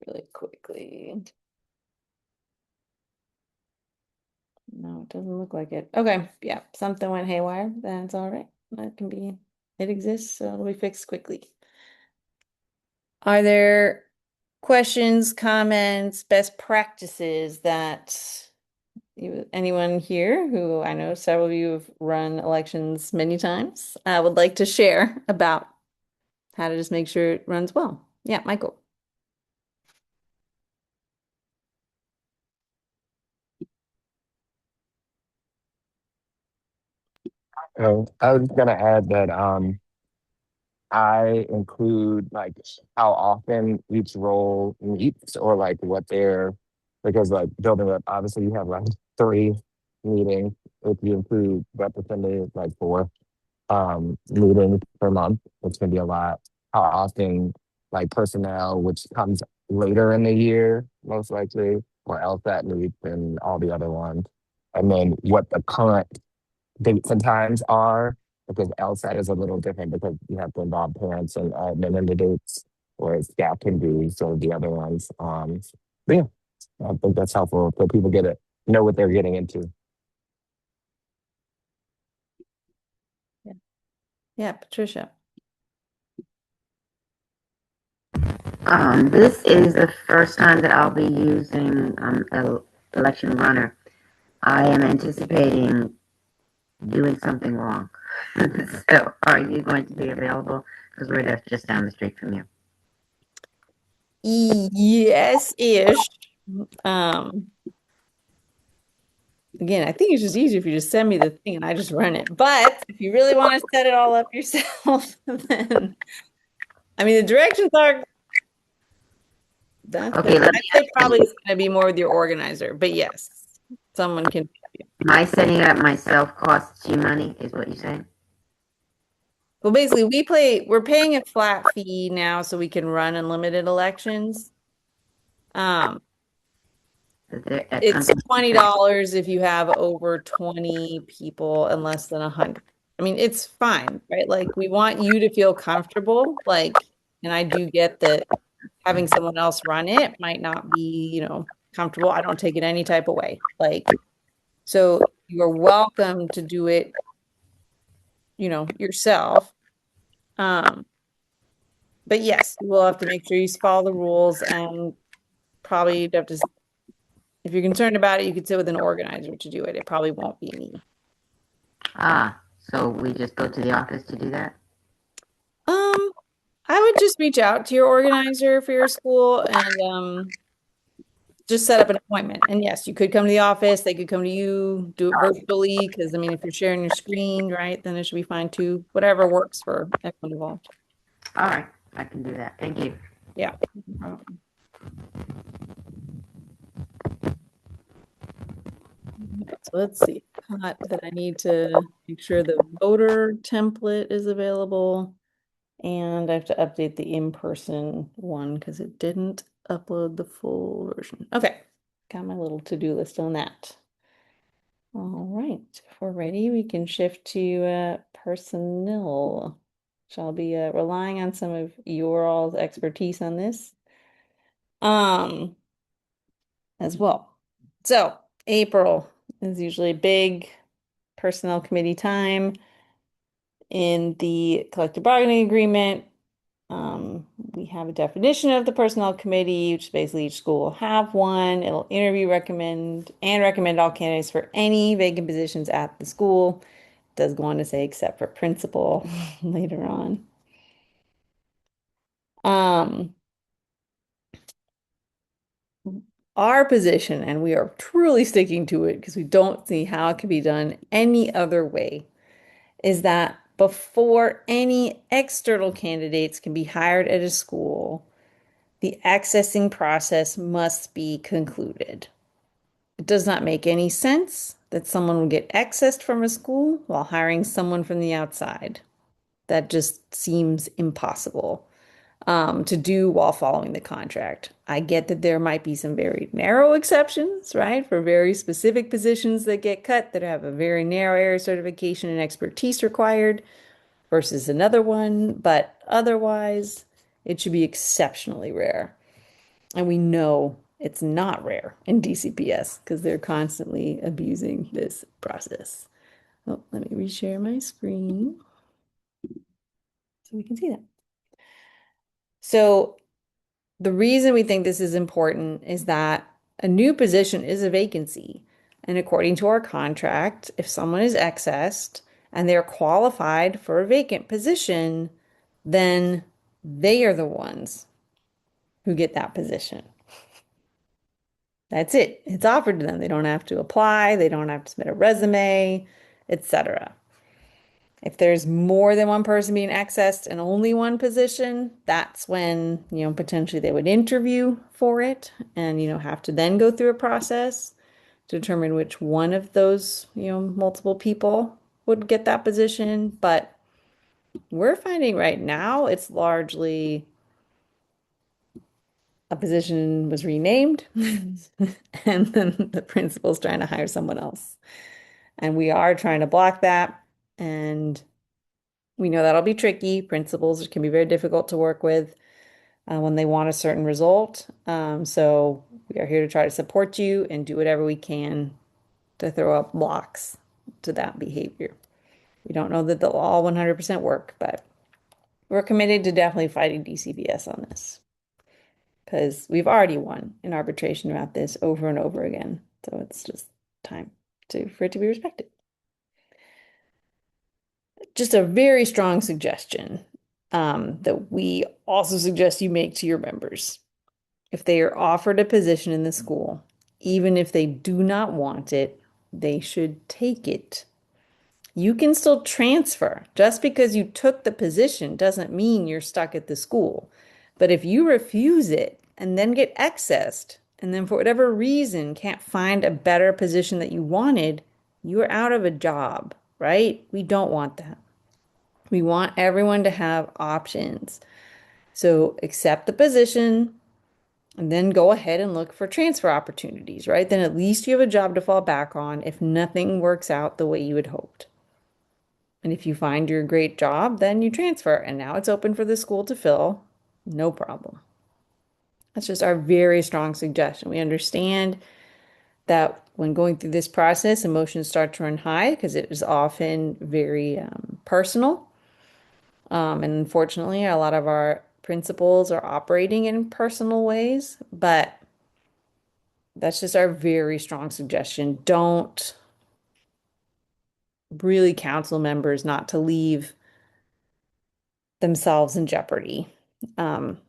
really quickly. No, it doesn't look like it. Okay, yeah, something went haywire. That's all right. That can be, it exists, so it'll be fixed quickly. Are there questions, comments, best practices that anyone here who I know several of you have run elections many times would like to share about how to just make sure it runs well? Yeah, Michael. Oh, I was gonna add that I include like how often each role meets or like what they're because like building up obviously you have like three meetings if you include representatives like four meetings per month, which can be a lot. How often like personnel, which comes later in the year, most likely, or else that meets and all the other ones. And then what the current dates and times are, because LSAT is a little different because you have to involve parents and admin in the dates, whereas SCAP can do so the other ones. But yeah, I think that's helpful so people get it, know what they're getting into. Yeah, Patricia. This is the first time that I'll be using election runner. I am anticipating doing something wrong. So, are you going to be available? Because we're just down the street from you. Yes-ish. Um, Again, I think it's just easier if you just send me the thing and I just run it. But if you really want to set it all up yourself, then I mean the directions are that, but Okay, let me I'd say ask probably you. it's gonna be more with your organizer. But yes, someone can. My setting it up myself costs you money, is what you say? Well, basically we're paying a flat fee now so we can run unlimited elections. Um, That it's company. $20 if you have over 20 people and less than 100. I mean, it's fine, right? Like we want you to feel comfortable, like, and I do get that having someone else run it might not be, comfortable. I don't take it any type of way. Like, so you're welcome to do it, yourself. Um, but yes, you will have to make sure you follow the rules and probably you'd have to, if you're concerned about it, you could sit with an organizer to do it. It probably won't be me. So we just go to the office to do that? I would just reach out to your organizer for your school and just set up an appointment. And yes, you could come to the office, they could come to you, do it virtually, because I mean, if you're sharing your screen, right, then it should be fine too. Whatever works for everyone involved. All right, I can do that. Thank you. Yeah. No problem. So let's see. Got that I need to make sure the voter template is available. And I have to update the in-person one because it didn't upload the full version. Okay, got my little to-do list on that. All right, if we're ready, we can shift to personnel. Shall be relying on some of your all's expertise on this as well. So April is usually big personnel committee time in the collective bargaining agreement. We have a definition of the personnel committee, which basically each school will have one. It'll interview, recommend all candidates for any vacant positions at the school. It does go on to say except for principal later on. Um, our position, and we are truly sticking to it because we don't see how it can be done any other way, is that before any external candidates can be hired at a school, the accessing process must be concluded. It does not make any sense that someone would get accessed from a school while hiring someone from the outside. That just seems impossible to do while following the contract. I get that there might be some very narrow exceptions, right, for very specific positions that get cut that have a very narrow area certification and expertise required versus another one, but otherwise, it should be exceptionally rare. And we know it's not rare in DCPS because they're constantly abusing this process. Oh, let me reshare my screen so we can see that. So the reason we think this is important is that a new position is a vacancy. And according to our contract, if someone is accessed and they're qualified for a vacant position, then they are the ones who get that position. That's it. It's offered to them. They don't have to apply, they don't have to submit a resume, etc. If there's more than one person being accessed and only one position, that's when, potentially they would interview for it and, have to then go through a process to determine which one of those, multiple people would get that position. But we're finding right now it's largely a position was renamed and then the principal's trying to hire someone else. And we are trying to block that. And we know that'll be tricky. Principals can be very difficult to work with when they want a certain result. So we are here to try to support you and do whatever we can to throw up blocks to that behavior. We don't know that they'll all 100% work, but we're committed to definitely fighting DCPS on this because we've already won in arbitration about this over and over again. So it's just time for it to be respected. Just a very strong suggestion that we also suggest you make to your members. If they are offered a position in the school, even if they do not want it, they should take it. You can still transfer. Just because you took the position doesn't mean you're stuck at the school. But if you refuse it and then get accessed, and then for whatever reason can't find a better position that you wanted, you're out of a job, right? We don't want that. We want everyone to have options. So accept the position and then go ahead and look for transfer opportunities, right? Then at least you have a job to fall back on if nothing works out the way you had hoped. And if you find your great job, then you transfer, and now it's open for the school to fill. No problem. That's just our very strong suggestion. We understand that when going through this process, emotions start to run high because it is often very personal. And unfortunately, a lot of our principals are operating in personal ways, but that's just our very strong suggestion. Don't really counsel members not to leave themselves in jeopardy. Um,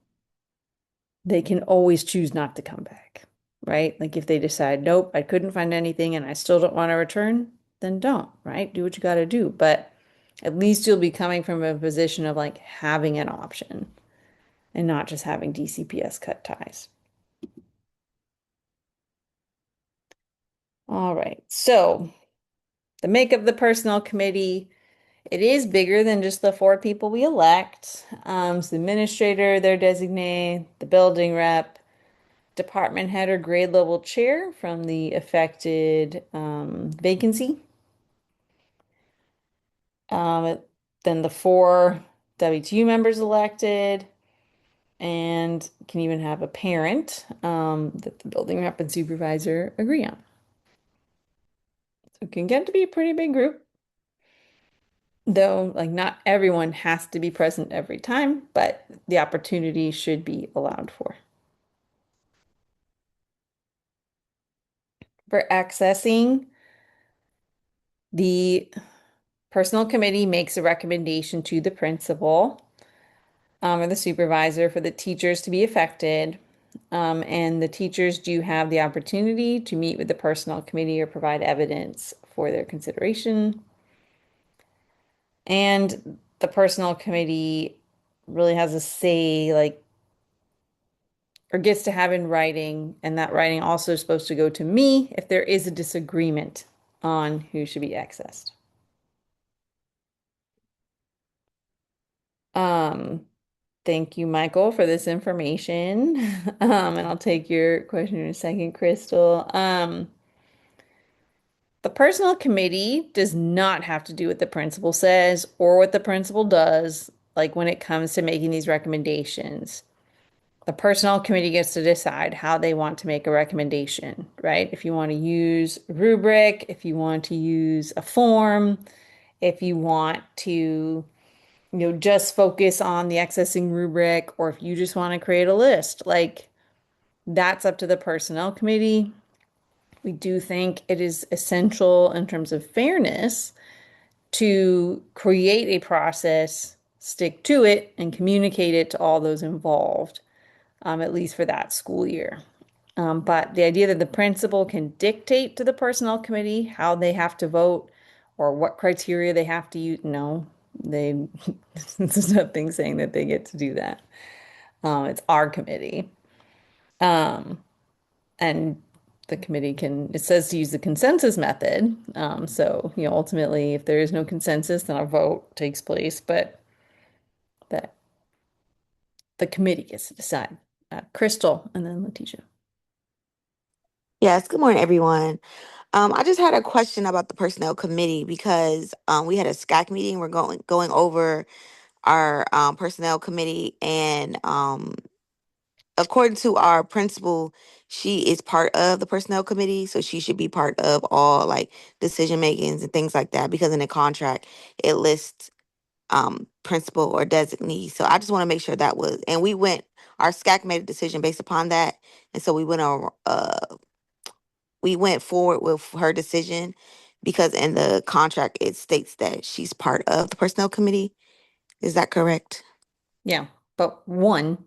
they can always choose not to come back, right? Like if they decide, nope, I couldn't find anything and I still don't want to return, then don't, right? Do what you got to do. But at least you'll be coming from a position of like having an option and not just having DCPS cut ties. All right. So the makeup of the personnel committee, it is bigger than just the 4 people we elect. So the administrator, their designee, the building rep, department head or grade level chair from the affected vacancy. Um, then the 4 WTU members elected, and can even have a parent that the building rep and supervisor agree on. So it can get to be a pretty big group, though, like not everyone has to be present every time, but the opportunity should be allowed for. For accessing, the personnel committee makes a recommendation to the principal or the supervisor for the teachers to be affected. And the teachers do have the opportunity to meet with the personnel committee or provide evidence for their consideration. And the personnel committee really has a say, like, or gets to have in writing, and that writing also is supposed to go to me if there is a disagreement on who should be accessed. Um, Thank you, Michael, for this information. And I'll take your question in a second, Crystal. The personnel committee does not have to do what the principal says or what the principal does, like when it comes to making these recommendations. The personnel committee gets to decide how they want to make a recommendation, right? If you want to use a rubric, if you want to use a form, if you want to just focus on the accessing rubric, or if you just want to create a list, like that's up to the personnel committee. We do think it is essential in terms of fairness to create a process, stick to it, and communicate it to all those involved, at least for that school year. But the idea that the principal can dictate to the personnel committee how they have to vote or what criteria they have to use, no, they, there's nothing saying that they get to do that. It's our committee. Um, and the committee it says to use the consensus method. So, ultimately, if there is no consensus, then a vote takes place, but that the committee gets to decide. Crystal and then Letitia. Yes, good morning, everyone. I just had a question about the personnel committee because we had a SCAC meeting. We're going over our personnel committee, and according to our principal, she is part of the personnel committee, so she should be part of all like decision makings and things like that. Because in the contract, it lists principal or designee. So I just want to make sure that was, and our SCAC made a decision based upon that, and so we went forward with her decision because in the contract it states that she's part of the personnel committee. Is that correct? Yeah, but one,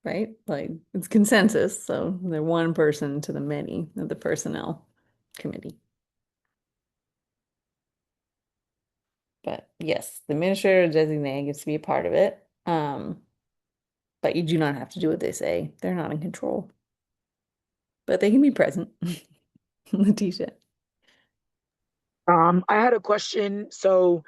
right? Like it's consensus, so they're one person to the many of the personnel committee. But yes, the administrator designate gets to be a part of it. But you do not have to do what they say. They're not in control. But they can be present. Letitia. I had a question. So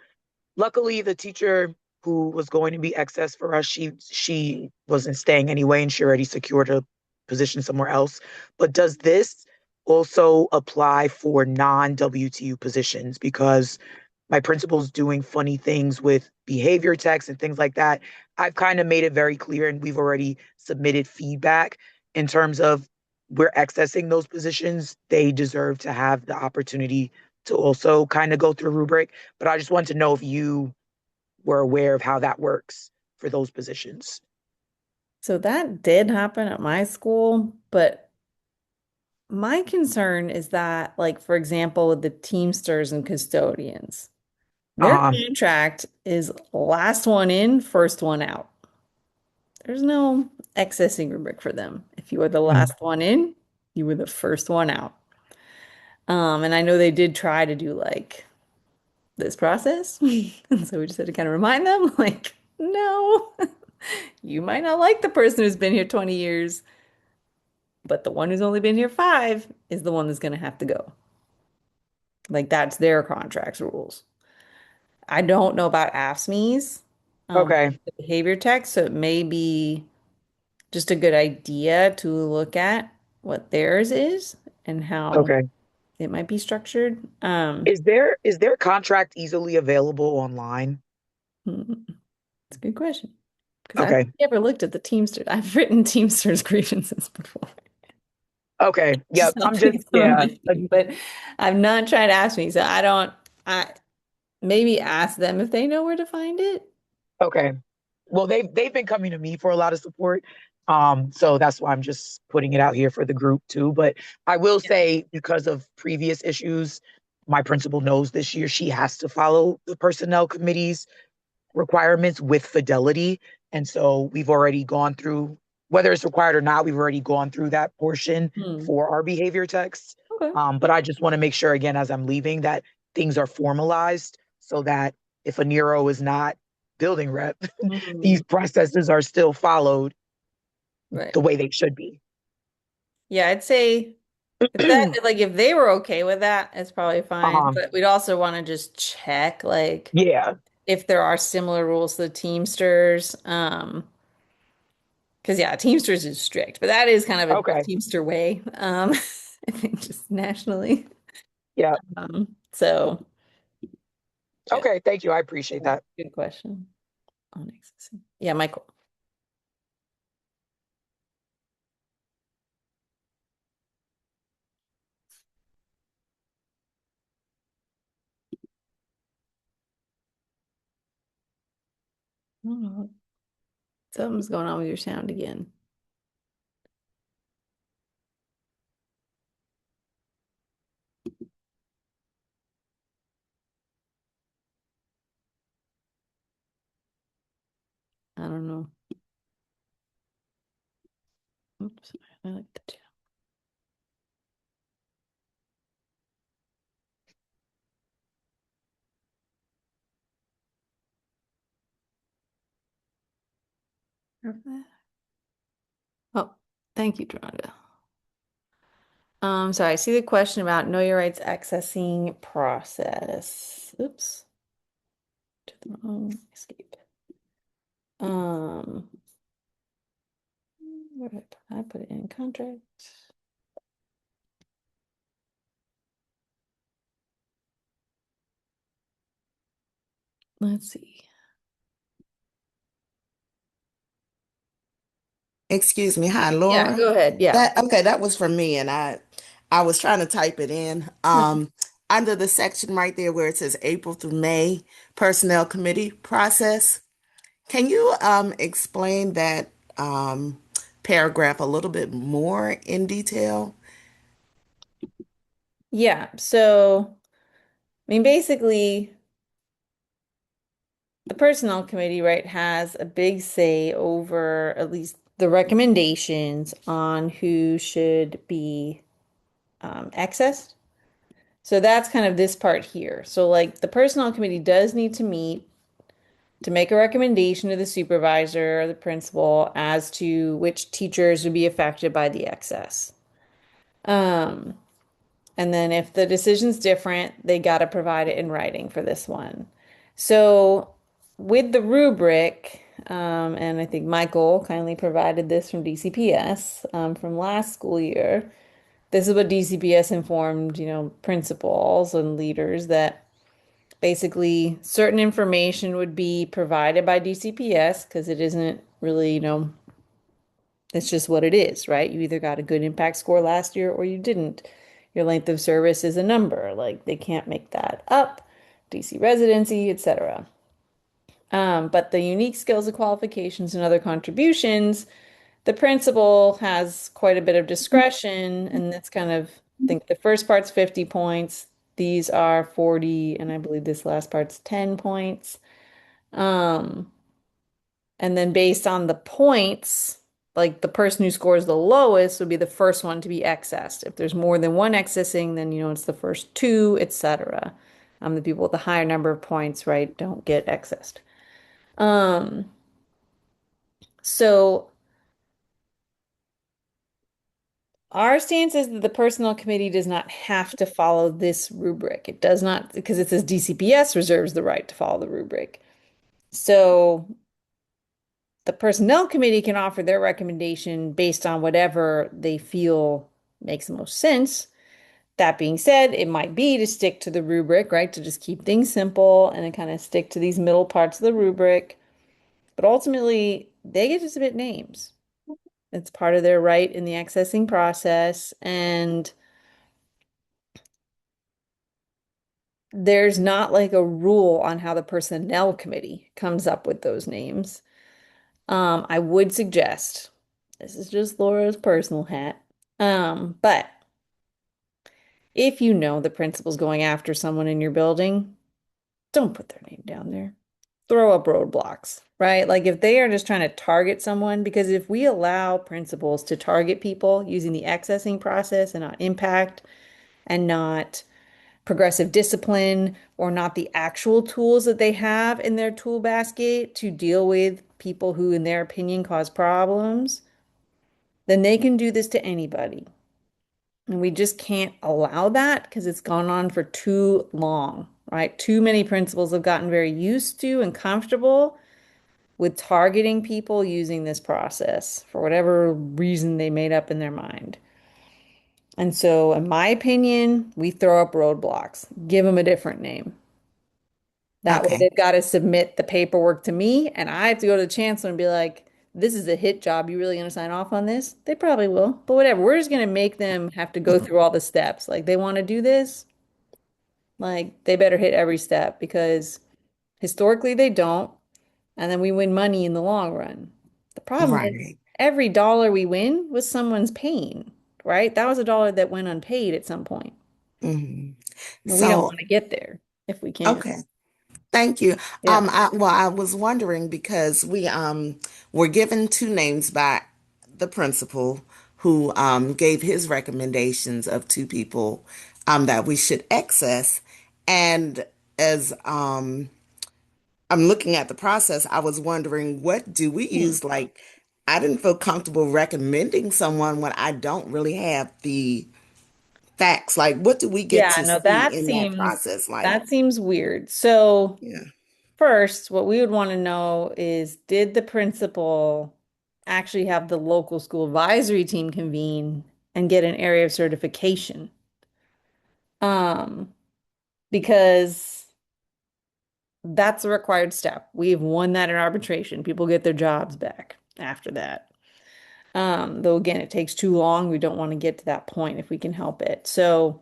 luckily the teacher who was going to be excess for us, she wasn't staying anyway and she already secured a position somewhere else. But does this also apply for non-WTU positions? Because my principal's doing funny things with behavior techs and things like that. I've kind of made it very clear, and we've already submitted feedback in terms of we're accessing those positions. They deserve to have the opportunity to also kind of go through rubric. But I just wanted to know if you were aware of how that works for those positions. So that did happen at my school, but my concern is that, like, for example, with the Teamsters and custodians, their Uh-huh. contract is last one in, first one out. There's no accessing rubric for them. If you were the Mm. last one in, you were the first one out. And I know they did try to do like this process. And so we just had to kind of remind them, like, no, you might not like the person who's been here 20 years, but the one who's only been here 5 is the one that's going to have to go. Like, that's their contract's rules. I don't know about AFSCME's, Okay. the behavior tech, so it may be just a good idea to look at what theirs is and how Okay. it might be structured. Is their contract easily available online? Hmm, it's a good question because I've Okay. never looked at the Teamsters. I've written Teamsters grievances before. Okay. Just Yep. I'm something just, to yeah. remind me, but I've not tried to ask me, so I don't. I maybe ask them if they know where to find it. Okay. Well, they've been coming to me for a lot of support. So that's why I'm just putting it out here for the group too. But I will Yeah. say, because of previous issues, my principal knows this year she has to follow the personnel committee's requirements with fidelity. And so we've already gone through, whether it's required or not, we've already gone through that portion Hmm. for our behavior text. Okay. But I just want to make sure again, as I'm leaving, that things are formalized so that if a Nero is not building rep, Hmm. these processes are still followed Right. the way they should be. Yeah, I'd say if that like if they were okay with that, it's probably fine. uh-huh. But we'd also want to just check like Yeah. if there are similar rules to the Teamsters. Because yeah, Teamsters is strict, but that is kind of a Okay. Teamster way. I think just nationally. Yeah. So yeah, Okay. Thank you. I appreciate that. good question on accessing. Yeah, Michael. I don't know. Something's going on with your sound again. I don't know. Oops, I like the chat. Oh, thank you, Dronda. So I see the question about know your rights accessing process. Oops, to the wrong escape. Um, where did I put? I put it in contract. Let's see. Excuse me. Hi, Yeah, Laura. go ahead. Yeah. That okay, that was for me and I was trying to type it in. Under the section right there where it says April through May Personnel Committee process. Can you explain that paragraph a little bit more in detail? Yeah. So, I mean, basically, the personnel committee, right, has a big say over at least the recommendations on who should be accessed. So that's kind of this part here. So, like, the personnel committee does need to meet to make a recommendation to the supervisor or the principal as to which teachers would be affected by the excess. Um, and then if the decision's different, they got to provide it in writing for this one. So with the rubric, and I think Michael kindly provided this from DCPS from last school year. This is what DCPS informed, principals and leaders that basically certain information would be provided by DCPS because it isn't really, it's just what it is, right? You either got a good impact score last year or you didn't. Your length of service is a number, like they can't make that up. DC residency, etc. But the unique skills and qualifications and other contributions, the principal has quite a bit of discretion, and that's kind of, I think the first part's 50 points. These are 40, and I believe this last part's 10 points. Um, and then based on the points, like the person who scores the lowest would be the first one to be accessed. If there's more than one accessing, then it's the first two, etc. The people with the higher number of points, right, don't get accessed. Um, so our stance is that the personnel committee does not have to follow this rubric. It does not, because it says DCPS reserves the right to follow the rubric. So the personnel committee can offer their recommendation based on whatever they feel makes the most sense. That being said, it might be to stick to the rubric, right? To just keep things simple and then kind of stick to these middle parts of the rubric. But ultimately, they get to submit names. It's part of their right in the accessing process. And there's not like a rule on how the personnel committee comes up with those names. I would suggest, this is just Laura's personal hat, but if you know the principal's going after someone in your building, don't put their name down there. Throw up roadblocks, right? Like if they are just trying to target someone, because if we allow principals to target people using the accessing process and not impact and not progressive discipline or not the actual tools that they have in their tool basket to deal with people who, in their opinion, cause problems, then they can do this to anybody. And we just can't allow that because it's gone on for too long, right? Too many principals have gotten very used to and comfortable with targeting people using this process for whatever reason they made up in their mind. And so, in my opinion, we throw up roadblocks, give them a different name. That way, Okay. they've got to submit the paperwork to me, and I have to go to the chancellor and be like, this is a hit job. You really going to sign off on this? They probably will, but whatever. We're just going to make them have to go through all the steps. Like, they want to do this, like, they better hit every step because historically they don't. And then we win money in the long run. The problem is Right. every dollar we win was someone's pain, right? That was a dollar that went unpaid at some point. hmm And we don't So, want to get there if we can. okay. Thank you. Yeah. I was wondering because we were given two names by the principal who gave his recommendations of two people that we should access. And as I'm looking at the process, I was wondering what do we Hmm. use? Like, I didn't feel comfortable recommending someone when I don't really have the facts. Like, what do we get Yeah, to no, see in that process? Like, that seems weird. So yeah. first, what we would want to know is did the principal actually have the local school advisory team convene and get an area of certification? Um, because that's a required step. We've won that in arbitration. People get their jobs back after that. Though again, it takes too long. We don't want to get to that point if we can help it. So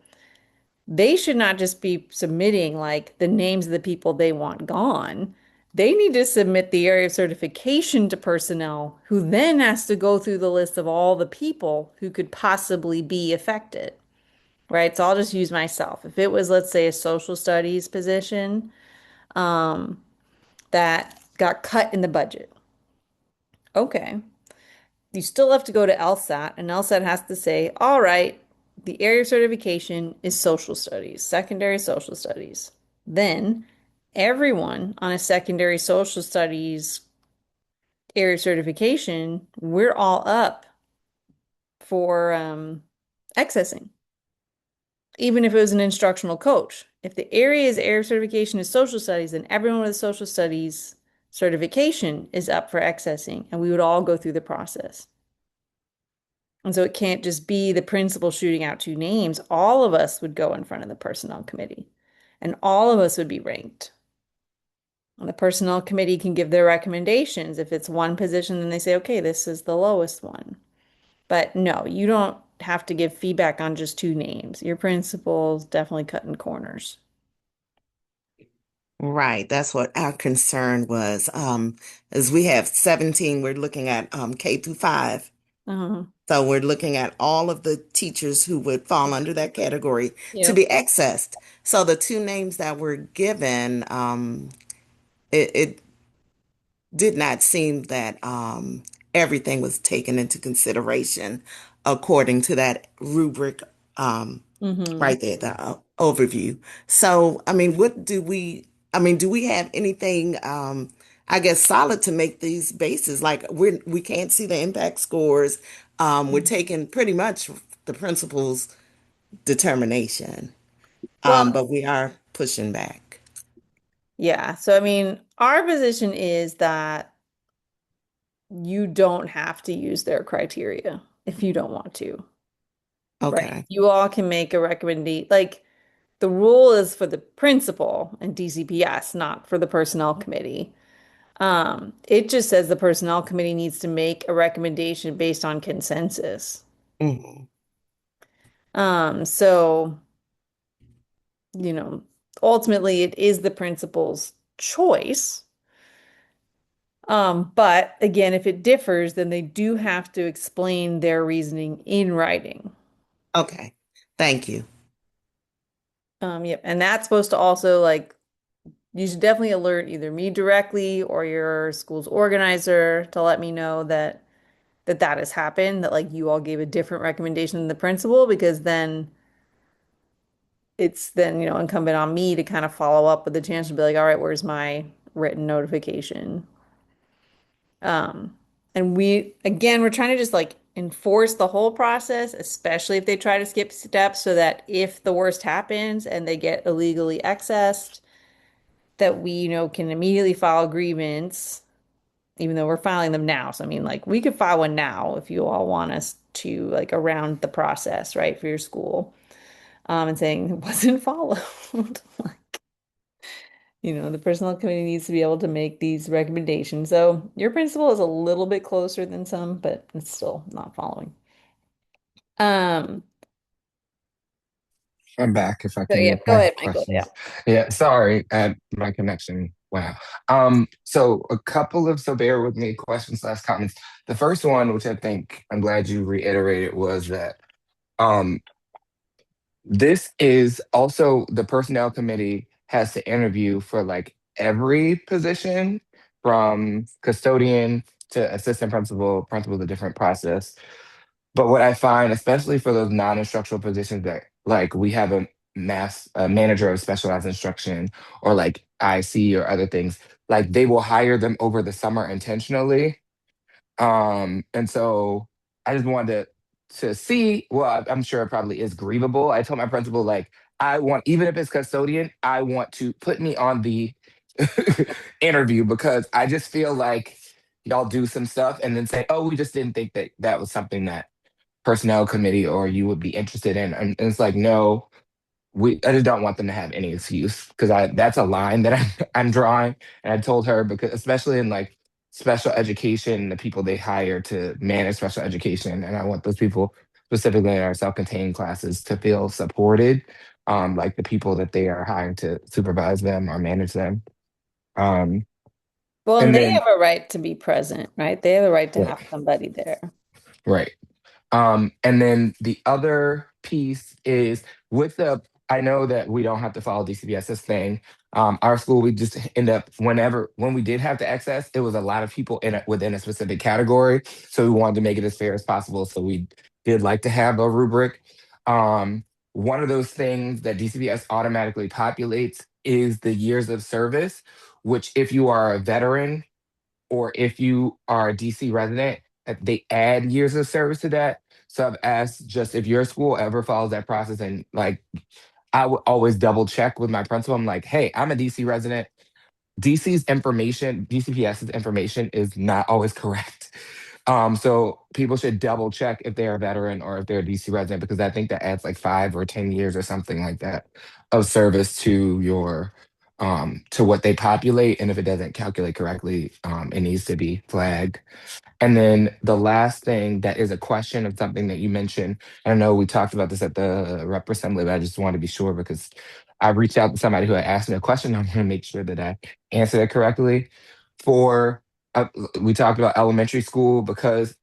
they should not just be submitting like the names of the people they want gone. They need to submit the area of certification to personnel who then has to go through the list of all the people who could possibly be affected, right? So I'll just use myself. If it was, let's say, a social studies position, that got cut in the budget. Okay. You still have to go to LSAT, and LSAT has to say, all right, the area of certification is social studies, secondary social studies. Then everyone on a secondary social studies area of certification, we're all up for accessing, even if it was an instructional coach. If the area of certification is social studies, then everyone with a social studies certification is up for accessing, and we would all go through the process. And so it can't just be the principal shooting out two names. All of us would go in front of the personnel committee, and all of us would be ranked. And the personnel committee can give their recommendations. If it's one position, then they say, okay, this is the lowest one. But no, you don't have to give feedback on just two names. Your principal's definitely cutting corners. Right, that's what our concern was. As we have 17, we're looking at K through 5. Uh-huh. So we're looking at all of the teachers who would fall under that category to Yep. be accessed. So the two names that were given, it did not seem that everything was taken into consideration according to that rubric Mm-hmm. right there, the overview. So, I mean, do we have anything, I guess, solid to make these bases? Like we can't see the impact scores. We're taking pretty much the principal's determination, Well, but we are pushing back. yeah. So, I mean, our position is that you don't have to use their criteria if you don't want to, right? Okay. You all can make a recommendation. Like the rule is for the principal and DCPS, not for the personnel committee. It just says the personnel committee needs to make a recommendation based on consensus. Mhm. So, ultimately it is the principal's choice. But again, if it differs, then they do have to explain their reasoning in writing. Okay. Thank you. Yep. And that's supposed to also like you should definitely alert either me directly or your school's organizer to let me know that has happened, that like you all gave a different recommendation than the principal, because then it's then, incumbent on me to kind of follow up with the chance to be like, all right, where's my written notification? Um, and we're trying to just like enforce the whole process, especially if they try to skip steps, so that if the worst happens and they get illegally accessed, that we, can immediately file a grievance, even though we're filing them now. So, I mean, like, we could file one now if you all want us to, like, around the process, right, for your school, and saying it wasn't followed. The personnel committee needs to be able to make these recommendations. So your principal is a little bit closer than some, but it's still not following. Um, I'm back if I so yeah, can go ask ahead, Michael. Yeah. questions. Yeah, sorry, my connection. Wow. So a couple of so bear with me questions slash comments. The first one, which I think I'm glad you reiterated, was that um this is also the personnel committee has to interview for like every position from custodian to assistant principal, principal is a different process. But what I find, especially for those non-instructional positions that like we have a manager of specialized instruction or like IC or other things, like they will hire them over the summer intentionally. And so I just wanted to see, well, I'm sure it probably is grievable. I told my principal, like, I want, even if it's custodian, I want to put me on the interview because I just feel like y'all do some stuff and then say, oh, we just didn't think that that was something that personnel committee or you would be interested in. And it's like, no, I just don't want them to have any excuse because I that's a line that I'm drawing. And I told her because especially in like special education, the people they hire to manage special education. And I want those people, specifically in our self-contained classes, to feel supported, like the people that they are hiring to supervise them or manage them. Um, Well, and and they then, have a right to be present, right? They have a right to right, have somebody there. right. And then the other piece is with the, I know that we don't have to follow DCBS's thing. Our school, we just end up when we did have to access, it was a lot of people within a specific category. So we wanted to make it as fair as possible. So we did like to have a rubric. One of those things that DCBS automatically populates is the years of service, which if you are a veteran or if you are a DC resident, they add years of service to that. So I've asked just if your school ever follows that process, and like I would always double check with my principal. I'm like, hey, I'm a DC resident. DC's information, DCPS's information is not always correct. So people should double check if they're a veteran or if they're a DC resident, because I think that adds like 5 or 10 years or something like that of service to your to what they populate. And if it doesn't calculate correctly, it needs to be flagged. And then the last thing that is a question of something that you mentioned, I know we talked about this at the rep assembly, but I just want to be sure because I reached out to somebody who had asked me a question. I want to make sure that I answered it correctly. For uh, we talked about elementary school because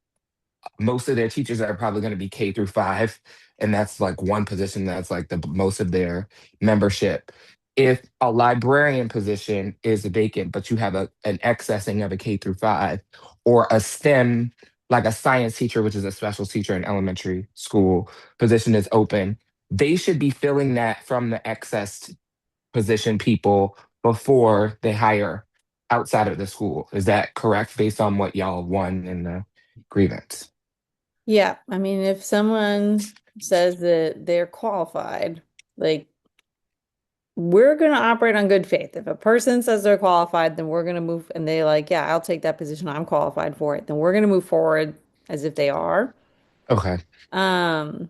most of their teachers are probably going to be K through 5, and that's like one position that's like the most of their membership. If a librarian position is vacant, but you have an accessing of a K through 5, or a STEM, like a science teacher, which is a special teacher in elementary school, position is open, they should be filling that from the excess position people before they hire outside of the school. Is that correct based on what y'all won in the grievance? Yeah, I mean, if someone says that they're qualified, like we're going to operate on good faith. If a person says they're qualified, then we're going to move and they like, yeah, I'll take that position. I'm qualified for it. Then we're going to move forward as if they are. Okay. Um,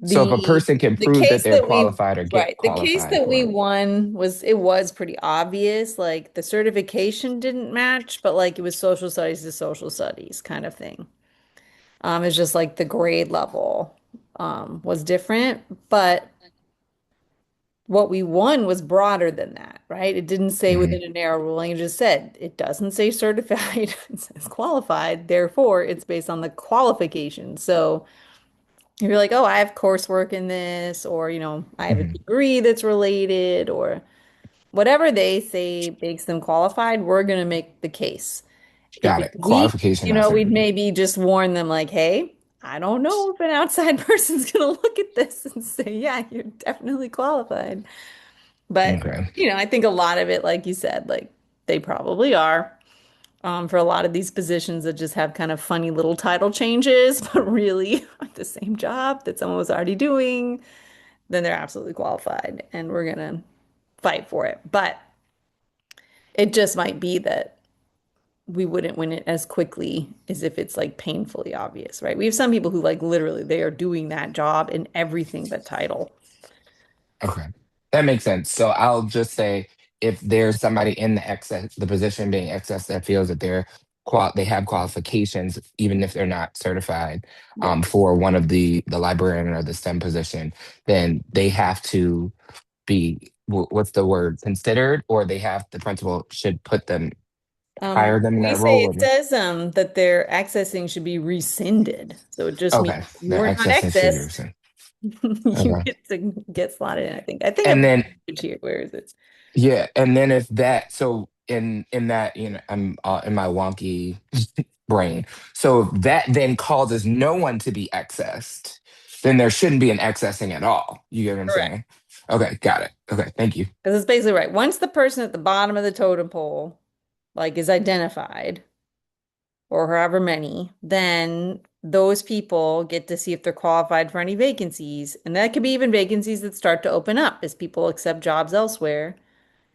So if a the person can the prove that case they're that we qualified or get right, the case qualified that we for it. won was pretty obvious. Like the certification didn't match, but like it was social studies to social studies kind of thing. It's just like the grade level was different, but what we won was broader than that, right? It didn't say Mhm. within a narrow ruling. It just said it doesn't say certified, it says qualified. Therefore, it's based on the qualification. So if you're like, oh, I have coursework in this, or I have a Mhm. degree that's related, or whatever they say makes them qualified, we're gonna make the case. If Got it's it. weak, Qualification, not we'd certificate. maybe just warn them like, hey, I don't know if an outside person's gonna look at this and say, yeah, you're definitely qualified. But, Okay. I think a lot of it, like you said, like they probably are. For a lot of these positions that just have kind of funny little title changes, but really the same job that someone was already doing, then they're absolutely qualified and we're gonna fight for it. But it just might be that we wouldn't win it as quickly as if it's like painfully obvious, right? We have some people who like literally they are doing that job in everything but title. Okay. That makes sense. So I'll just say if there's somebody in the position being excess that feels that they have qualifications, even if they're not certified, Yeah. for one of the librarian or the STEM position, then they have to be what's the word, considered, or the principal should put them, hire them in We that say role. it says that their accessing should be rescinded. So it just means Okay, you they're were not accessing should accessed. be. You Okay. get to get slotted in, I think. I think And I'm then here. Where is it? yeah, and then if that so in that, I'm in my wonky brain. So if that then causes no one to be accessed, then there shouldn't be an accessing at all. You get what I'm Correct. saying? Okay, got it. Okay, thank you. Because it's basically right. Once the person at the bottom of the totem pole like is identified, or however many, then those people get to see if they're qualified for any vacancies. And that could be even vacancies that start to open up as people accept jobs elsewhere.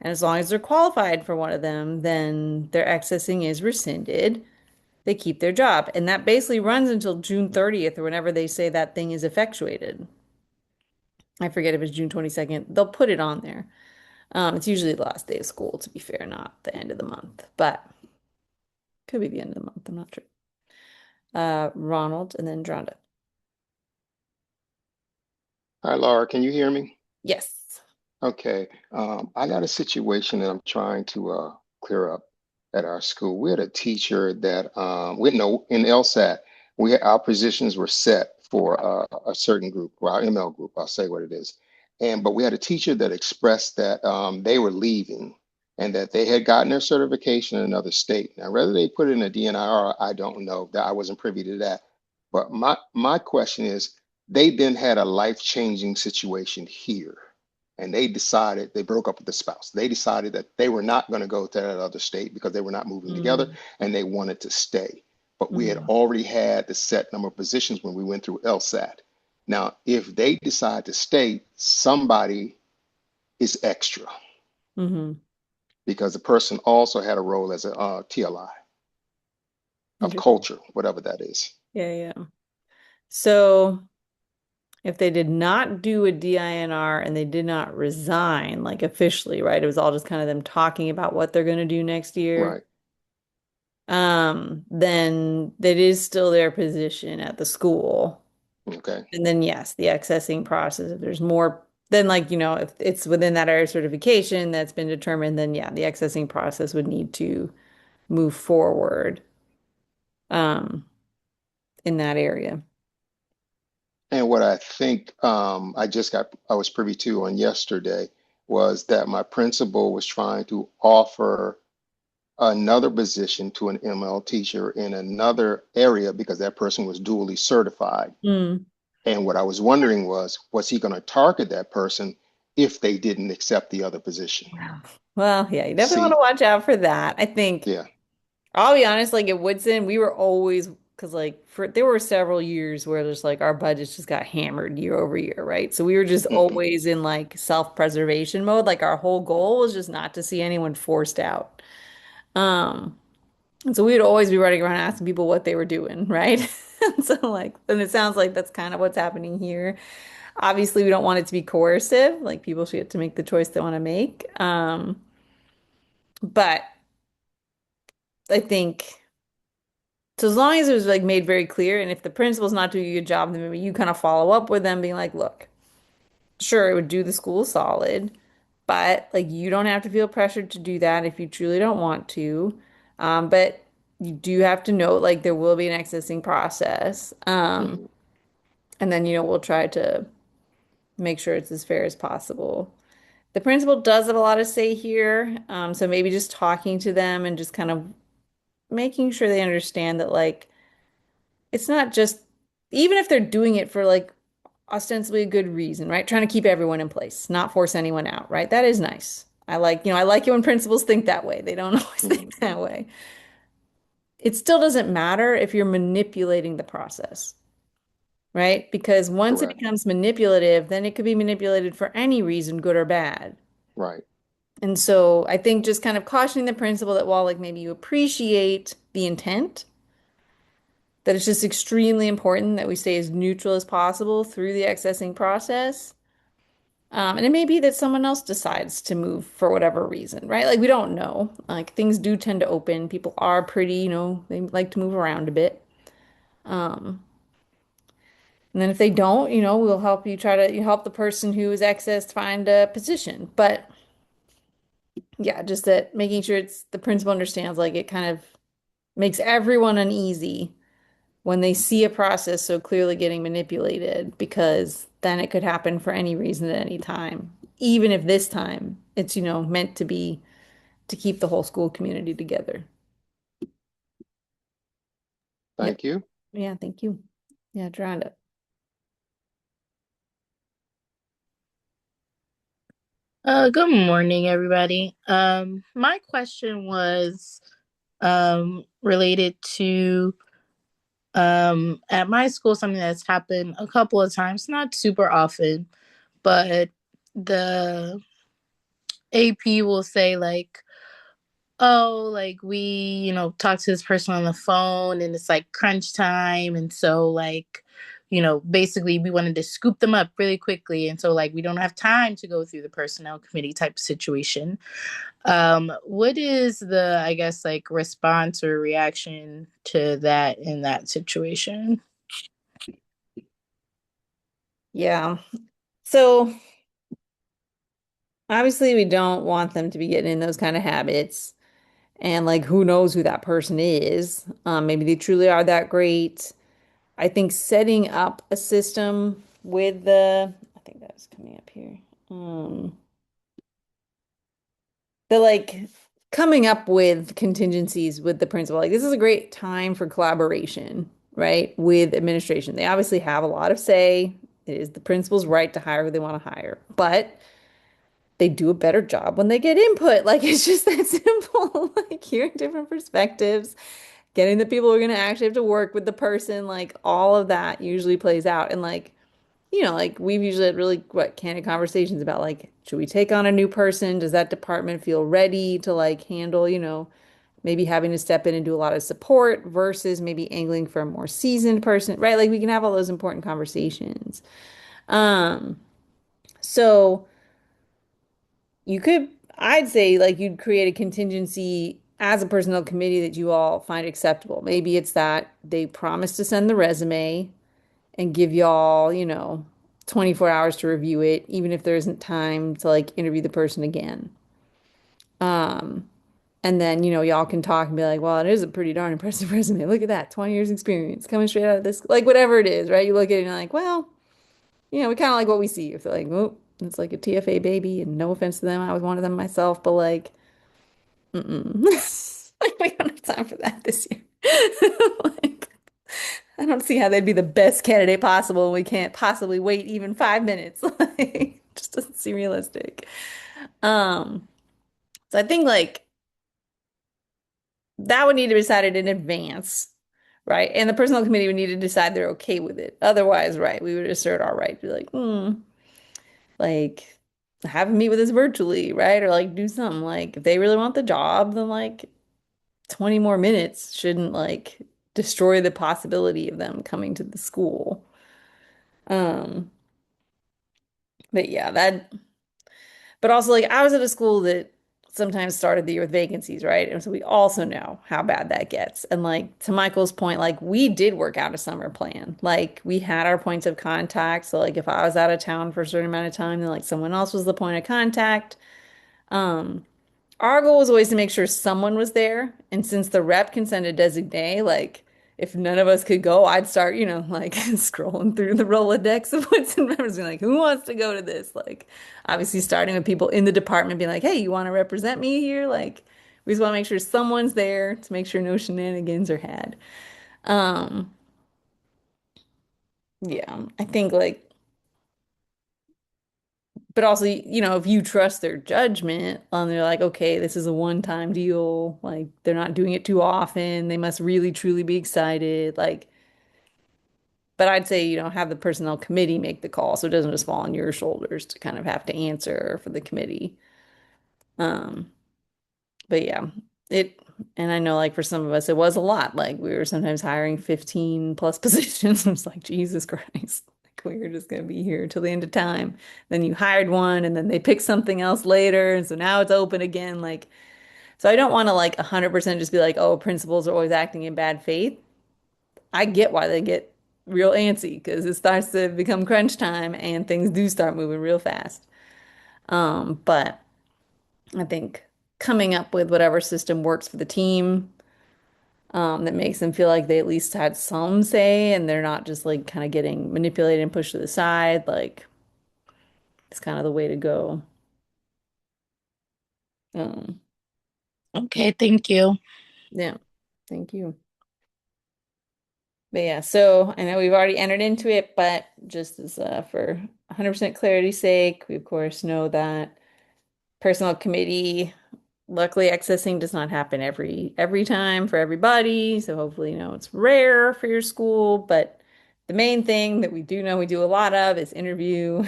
And as long as they're qualified for one of them, then their accessing is rescinded. They keep their job. And that basically runs until June 30th or whenever they say that thing is effectuated. I forget if it's June 22nd. They'll put it on there. It's usually the last day of school, to be fair, not the end of the month, but could be the end of the month. I'm not sure. Ronald and then Dronda. Hi, Laura, can you hear me? Yes. Okay. I got a situation that I'm trying to clear up at our school. We had a teacher that we know in LSAT, our positions were set for a certain group, or our ML group, I'll say what it is. But we had a teacher that expressed that they were leaving and that they had gotten their certification in another state. Now, whether they put it in a DNIR, I don't know. That I wasn't privy to that. But my question is, they then had a life-changing situation here, and they broke up with the spouse. They decided that they were not going to go to that other state because they were not moving together, Mm, and they wanted to stay. But we had mm, already had the set number of positions when we went through LSAT. Now, if they decide to stay, somebody is extra hmm. because the person also had a role as a TLI of Interesting. culture, whatever that is. Yeah, yeah. So if they did not do a DINR and they did not resign, like officially, right? It was all just kind of them talking about what they're going to do next year. Right. Then that is still their position at the school. Okay. And then yes, the accessing process, if there's more, then like, if it's within that area of certification that's been determined, then yeah, the accessing process would need to move forward um in that area. And what I think I was privy to on yesterday was that my principal was trying to offer another position to an ML teacher in another area because that person was dually certified. Mm. And what I was wondering was he going to target that person if they didn't accept the other position? Wow. Well, yeah, you definitely want to See, watch out for that. I think yeah. I'll be honest, like at Woodson, we were always because like for there were several years where there's like our budgets just got hammered year over year, right? So we were just Hmm. always in like self-preservation mode. Like our whole goal was just not to see anyone forced out. Um, and so we would always be running around asking people what they were doing, right? So like, and it sounds like that's kind of what's happening here. Obviously, we don't want it to be coercive. Like people should get to make the choice they want to make. But I think. So as long as it was like made very clear, and if the principal's not doing a good job, then maybe you kind of follow up with them, being like, look, sure, it would do the school solid, but like you don't have to feel pressured to do that if you truly don't want to. But you do have to note like there will be an accessing process. Hmm. And then, we'll try to make sure it's as fair as possible. The principal does have a lot to say here. So maybe just talking to them and just kind of making sure they understand that like it's not just even if they're doing it for like ostensibly a good reason, right? Trying to keep everyone in place, not force anyone out, right? That is nice. I like it when principals think that way. They don't always Hmm. think that way. It still doesn't matter if you're manipulating the process, right? Because once it Correct. becomes manipulative, then it could be manipulated for any reason, good or bad. Right. And so I think just kind of cautioning the principal that while like maybe you appreciate the intent, that it's just extremely important that we stay as neutral as possible through the accessing process. And it may be that someone else decides to move for whatever reason, right? Like we don't know. Like things do tend to open. People are pretty, they like to move around a bit. Um, and then if they don't, we'll help you try to you help the person who is accessed find a position. But yeah, just that making sure it's the principal understands like it kind of makes everyone uneasy when they see a process so clearly getting manipulated, because then it could happen for any reason at any time. Even if this time it's, meant to be to keep the whole school community together. Yep. Thank you. Yeah, thank you. Yeah, drowned it. Good morning, everybody. My question was related to at my school something that's happened a couple of times, not super often, but the AP will say like, "Oh, like we, talk to this person on the phone and it's like crunch time and so like, basically we wanted to scoop them up really quickly. And so like we don't have time to go through the personnel committee type situation. What is the, I guess, like response or reaction to that in that situation? Yeah. So obviously we don't want them to be getting in those kind of habits. And like who knows who that person is. Maybe they truly are that great. I think setting up a system with I think that was coming up here. The like coming up with contingencies with the principal. Like this is a great time for collaboration, right? With administration. They obviously have a lot of say. It is the principal's right to hire who they want to hire, but they do a better job when they get input. Like it's just that simple. Like hearing different perspectives, getting the people who are going to actually have to work with the person, like all of that usually plays out. And like, like we've usually had really candid conversations about like, should we take on a new person? Does that department feel ready to like handle, maybe having to step in and do a lot of support versus maybe angling for a more seasoned person, right? Like we can have all those important conversations. Um, so I'd say like you'd create a contingency as a personnel committee that you all find acceptable. Maybe it's that they promise to send the resume and give y'all, 24 hours to review it, even if there isn't time to like interview the person again. Um, and then, y'all can talk and be like, well, it is a pretty darn impressive resume. Look at that, 20 years experience coming straight out of this, like whatever it is, right? You look at it and you're like, well, we kind of like what we see. If they're like, oh, it's like a TFA baby, and no offense to them, I was one of them myself, but like, mm-mm. Like, we don't have time for that this year. Like, I don't see how they'd be the best candidate possible. We can't possibly wait even 5 minutes. Like, just doesn't seem realistic. Um, so I think like that would need to be decided in advance, right? And the personnel committee would need to decide they're okay with it. Otherwise, right, we would assert our right to be like, like have them meet with us virtually, right? Or like do something. Like if they really want the job, then like 20 more minutes shouldn't like destroy the possibility of them coming to the school. Um, but yeah, but also like I was at a school that sometimes started the year with vacancies, right? And so we also know how bad that gets. And like to Michael's point, like we did work out a summer plan. Like we had our points of contact. So like if I was out of town for a certain amount of time, then like someone else was the point of contact. Um, Our goal was always to make sure someone was there. And since the rep can send a designee, like if none of us could go, I'd start, like scrolling through the Rolodex of what's in members, being like, who wants to go to this? Like, obviously starting with people in the department, being like, hey, you want to represent me here? Like, we just want to make sure someone's there to make sure no shenanigans are had. Um, yeah, I think like but also, if you trust their judgment, they're like, okay, this is a one-time deal. Like, they're not doing it too often. They must really, truly be excited. Like, but I'd say, have the personnel committee make the call so it doesn't just fall on your shoulders to kind of have to answer for the committee. Um, but yeah, it, and I know like for some of us, it was a lot. Like, we were sometimes hiring 15 plus positions. I was like, Jesus Christ. We were just going to be here till the end of time. Then you hired one and then they picked something else later. And so now it's open again. Like, so I don't want to like 100% just be like, oh, principals are always acting in bad faith. I get why they get real antsy because it starts to become crunch time and things do start moving real fast. But I think coming up with whatever system works for the team, that makes them feel like they at least had some say and they're not just like kind of getting manipulated and pushed to the side. Like, it's kind of the way to go. Um, Okay, thank you. yeah, thank you. But yeah, so I know we've already entered into it, but just as for 100% clarity's sake, we of course know that personnel committee, luckily accessing does not happen every time for everybody. So hopefully, it's rare for your school, but the main thing that we do know we do a lot of is interview.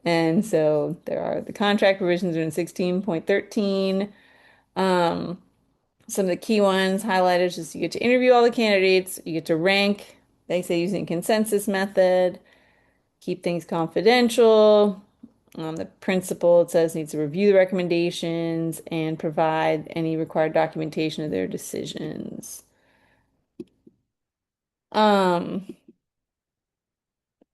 And so there are the contract provisions in 16.13. Um, some of the key ones highlighted is just you get to interview all the candidates, you get to rank They say using consensus method, keep things confidential. The principal, it says, needs to review the recommendations and provide any required documentation of their decisions. Um,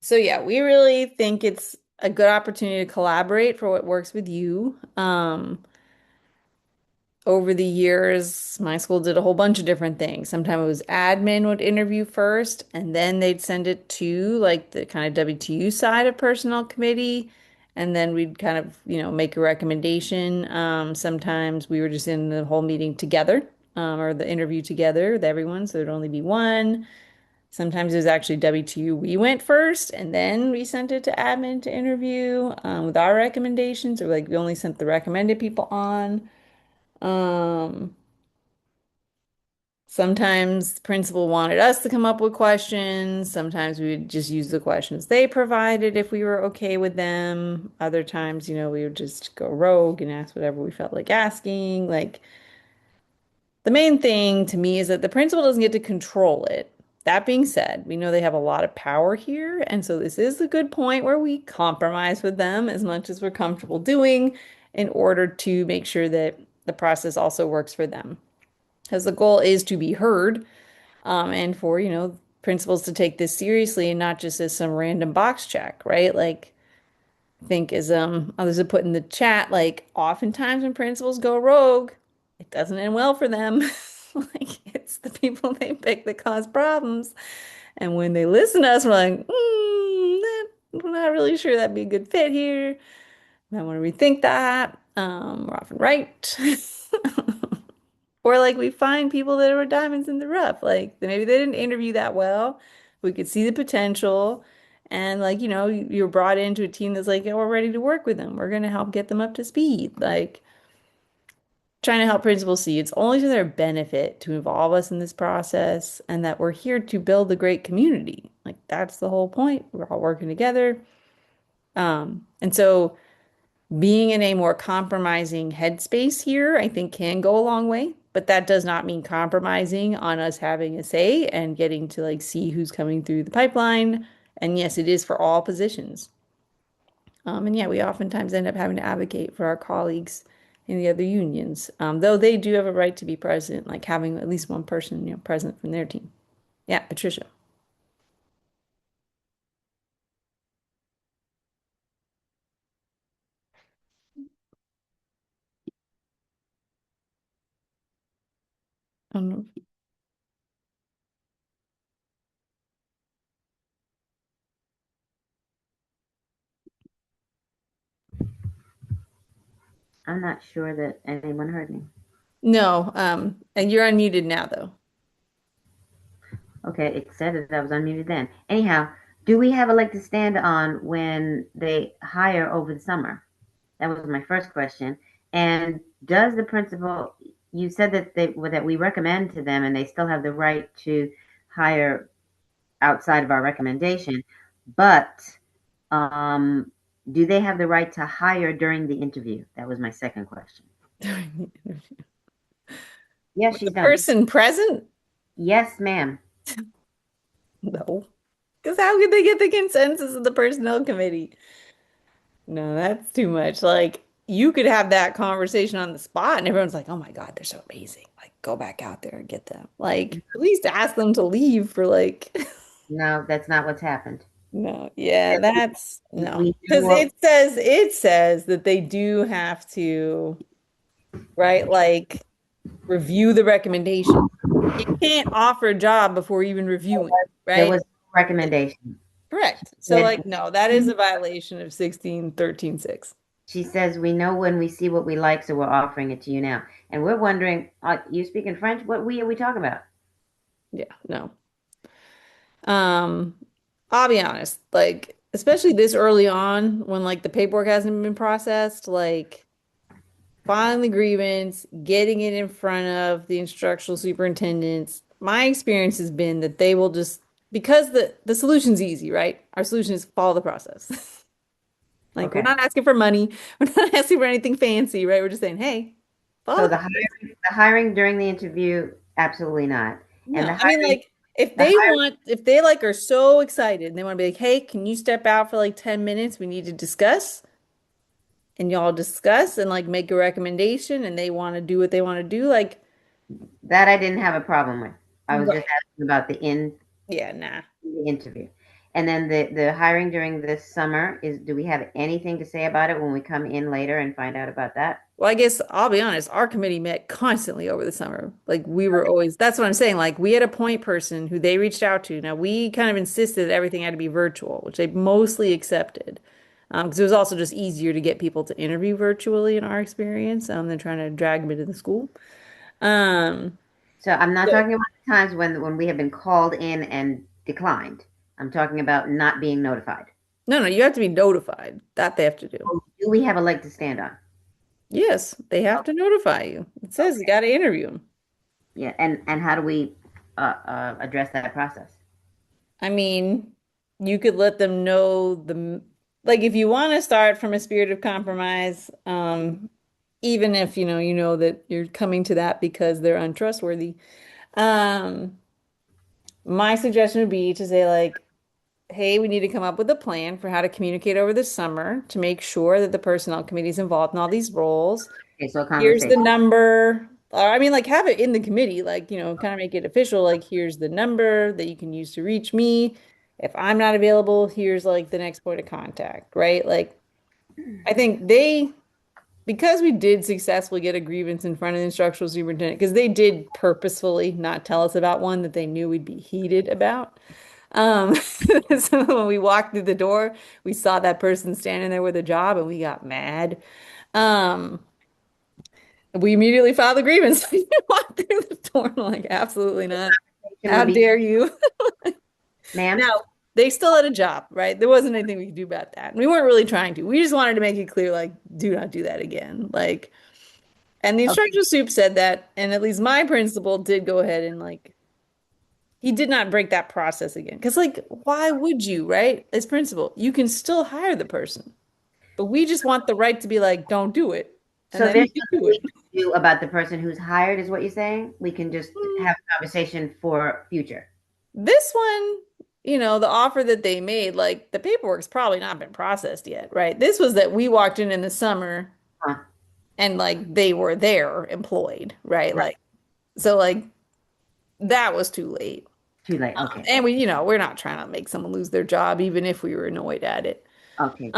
so yeah, we really think it's a good opportunity to collaborate for what works with you. Over the years, my school did a whole bunch of different things. Sometimes it was admin would interview first, and then they'd send it to like the kind of WTU side of personnel committee, and then we'd kind of, make a recommendation. Sometimes we were just in the whole meeting together, or the interview together with everyone, so there'd only be one. Sometimes it was actually WTU. We went first, and then we sent it to admin to interview, with our recommendations, or like we only sent the recommended people on. Um, Sometimes the principal wanted us to come up with questions. Sometimes we would just use the questions they provided if we were okay with them. Other times, we would just go rogue and ask whatever we felt like asking. Like the main thing to me is that the principal doesn't get to control it. That being said, we know they have a lot of power here, and so this is a good point where we compromise with them as much as we're comfortable doing in order to make sure that the process also works for them. Because the goal is to be heard, and for, principals to take this seriously and not just as some random box check, right? Like, I think as others have put in the chat, like oftentimes when principals go rogue, it doesn't end well for them. Like it's the people they pick that cause problems. And when they listen to us, we're like, we're not really sure that'd be a good fit here. I want to rethink that. We're often right. Or like we find people that are diamonds in the rough. Like maybe they didn't interview that well. We could see the potential. And like, you're brought into a team that's like, "Yeah, we're ready to work with them. We're going to help get them up to speed." Like trying to help principals see it's only to their benefit to involve us in this process and that we're here to build a great community. Like that's the whole point. We're all working together. And so being in a more compromising headspace here, I think can go a long way, but that does not mean compromising on us having a say and getting to like see who's coming through the pipeline. And yes, it is for all positions. And yeah, we oftentimes end up having to advocate for our colleagues in the other unions, though they do have a right to be present, like having at least one person, present from their team. Yeah, Patricia. I don't know. I'm not sure that anyone heard me. No, and you're unmuted now, though. Okay, it said that I was unmuted then. Anyhow, do we have a leg to stand on when they hire over the summer? That was my first question. And does the principal, you said that that we recommend to them and they still have the right to hire outside of our recommendation, but um, do they have the right to hire during the interview? That was my second question. Yes, The she's done. person present? Yes, ma'am. No. Because how could they get the consensus of the personnel committee? No, that's too much. Like, you could have that conversation on the spot, and everyone's like, "Oh my God, they're so amazing. Like, go back out there and get them." Like, at least ask them to leave for like, No, that's not what's happened. no, yeah, that's no. We Because know it says that they do have to, right? Like, review the recommendation. You can't offer a job before even reviewing, there right? was recommendation. Correct. So, That like, no, that is a violation of 1613(6). she says we know when we see what we like, so we're offering it to you now. And we're wondering, you speak in French? What we are we talking about? Yeah, no. Um, I'll be honest, like, especially this early on when like the paperwork hasn't been processed, like filing the grievance, getting it in front of the instructional superintendents. My experience has been that they will just because the solution's easy, right? Our solution is follow the process. Like we're Okay. not asking for money, we're not asking for anything fancy, right? We're just saying, hey, follow So the the hiring during the interview, absolutely not. And no, the I mean hiring like If The they higher, want, if they like are so excited and they want to be like, hey, can you step out for like 10 minutes? We need to discuss. And y'all discuss and like make a recommendation and they want to do what they want to do, like, that I didn't have a problem with. I was just right. asking about Yeah, nah. the interview. And then the hiring during this summer is, do we have anything to say about it when we come in later and find out about that? Well, I guess I'll be honest, our committee met constantly over the summer. Like we were always, that's what I'm saying. Like we had a point person who they reached out to. Now we kind of insisted that everything had to be virtual, which they mostly accepted. Because it was also just easier to get people to interview virtually in our experience, than trying to drag them into the school. Um, So I'm not so- talking about the times when we have been called in and declined. I'm talking about not being notified. no, you have to be notified. That they have to do. Oh, do we have a leg to stand on? Yes, they have to notify you. It says you Okay. got to interview them. Yeah, and how do we address that process? I mean, you could let them know like if you want to start from a spirit of compromise, even if you know that you're coming to that because they're untrustworthy. Um, my suggestion would be to say like, hey, we need to come up with a plan for how to communicate over the summer to make sure that the personnel committee is involved in all these roles. Okay, so a Here's the conversation. number. Or, I mean, like have it in the committee, like, kind of make it official. Like, here's the number that you can use to reach me. If I'm not available, here's like the next point of contact, right? Like, I think because we did successfully get a grievance in front of the instructional superintendent, because they did purposefully not tell us about one that they knew we'd be heated about. Um, so when we walked through the door, we saw that person standing there with a job and we got mad. Um, we immediately filed a grievance. We walked through the door. I'm like, absolutely not. Conversation How would be, dare you? ma'am. Now, they still had a job, right? There wasn't anything we could do about that. And we weren't really trying to. We just wanted to make it clear, like, do not do that again. Like, and the Okay, instructional soup said that, and at least my principal did go ahead and like he did not break that process again. Because like, why would you, right? As principal, you can still hire the person, but we just want the right to be like, don't do it, and so then there's he can nothing do we it. can do about the person who's hired, is what you're saying? We can just Mm, have a conversation for future. This one, the offer that they made, like the paperwork's probably not been processed yet, right? This was that we walked in the summer Huh, and like they were there employed, right? right. Like, so like that was too late. Too late. Okay. And we're not trying to make someone lose their job, even if we were annoyed at it. Okay.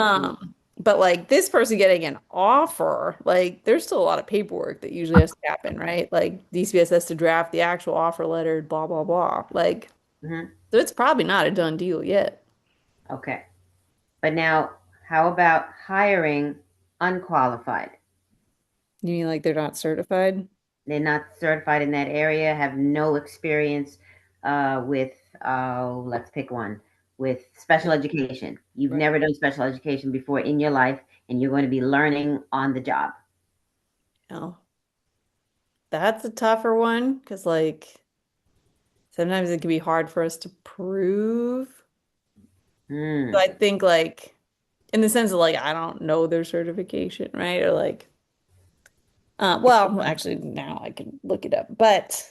But like this person getting an offer, like there's still a lot of paperwork that usually has to happen, right? Like DCBS has to draft the actual offer letter, blah, blah, blah. Like, Hmm. so it's probably not a done deal yet. Okay. But now, how about hiring unqualified? You mean like they're not certified? They're not certified in that area, have no experience with, let's pick one, with special education. You've Right. never done special education before in your life, and you're going to be learning on the job. No, that's a tougher one because like sometimes it can be hard for us to prove. So Hmm. I think like in the sense of like I don't know their certification, right? Or like well, actually now I can look it up. But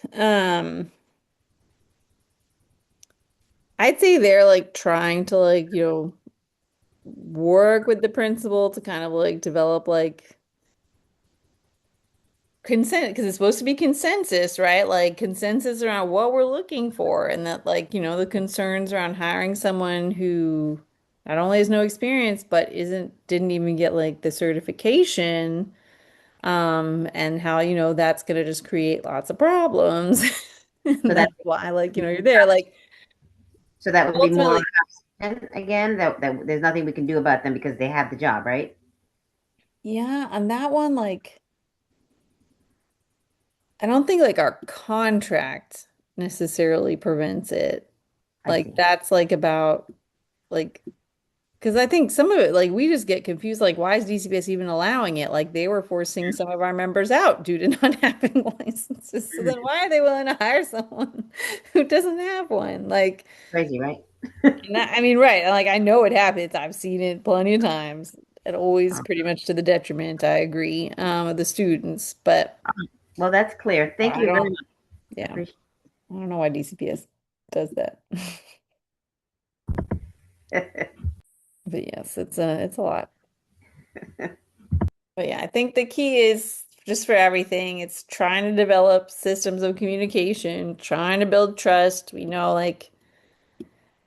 I'd say they're like trying to like, work with the principal to kind of like develop like consent because it's supposed to be consensus, right? Like consensus around what we're looking for and that like, the concerns around hiring someone who not only has no experience but didn't even get like the certification, and how, that's gonna just create lots of problems. So And that that's why like, you're there. Like so that would be more ultimately, and again that there's nothing we can do about them because they have the job, right? yeah, on that one, like I don't think like our contract necessarily prevents it. I Like see. that's like about like because I think some of it like we just get confused like why is DCBS even allowing it? Like they were forcing some of our members out due to not having licenses. So then Mhm. why are they willing to hire someone who doesn't have one? Like Crazy, right? I mean, right. Like I know it happens. I've seen it plenty of times. And always pretty much to the detriment, I agree, of the students. But Well, that's clear. Thank I you very don't, much. I yeah, appreciate I don't know why DCPS. does that. But yes, it's a lot. But yeah, I think the key is just for everything, it's trying to develop systems of communication, trying to build trust. We know like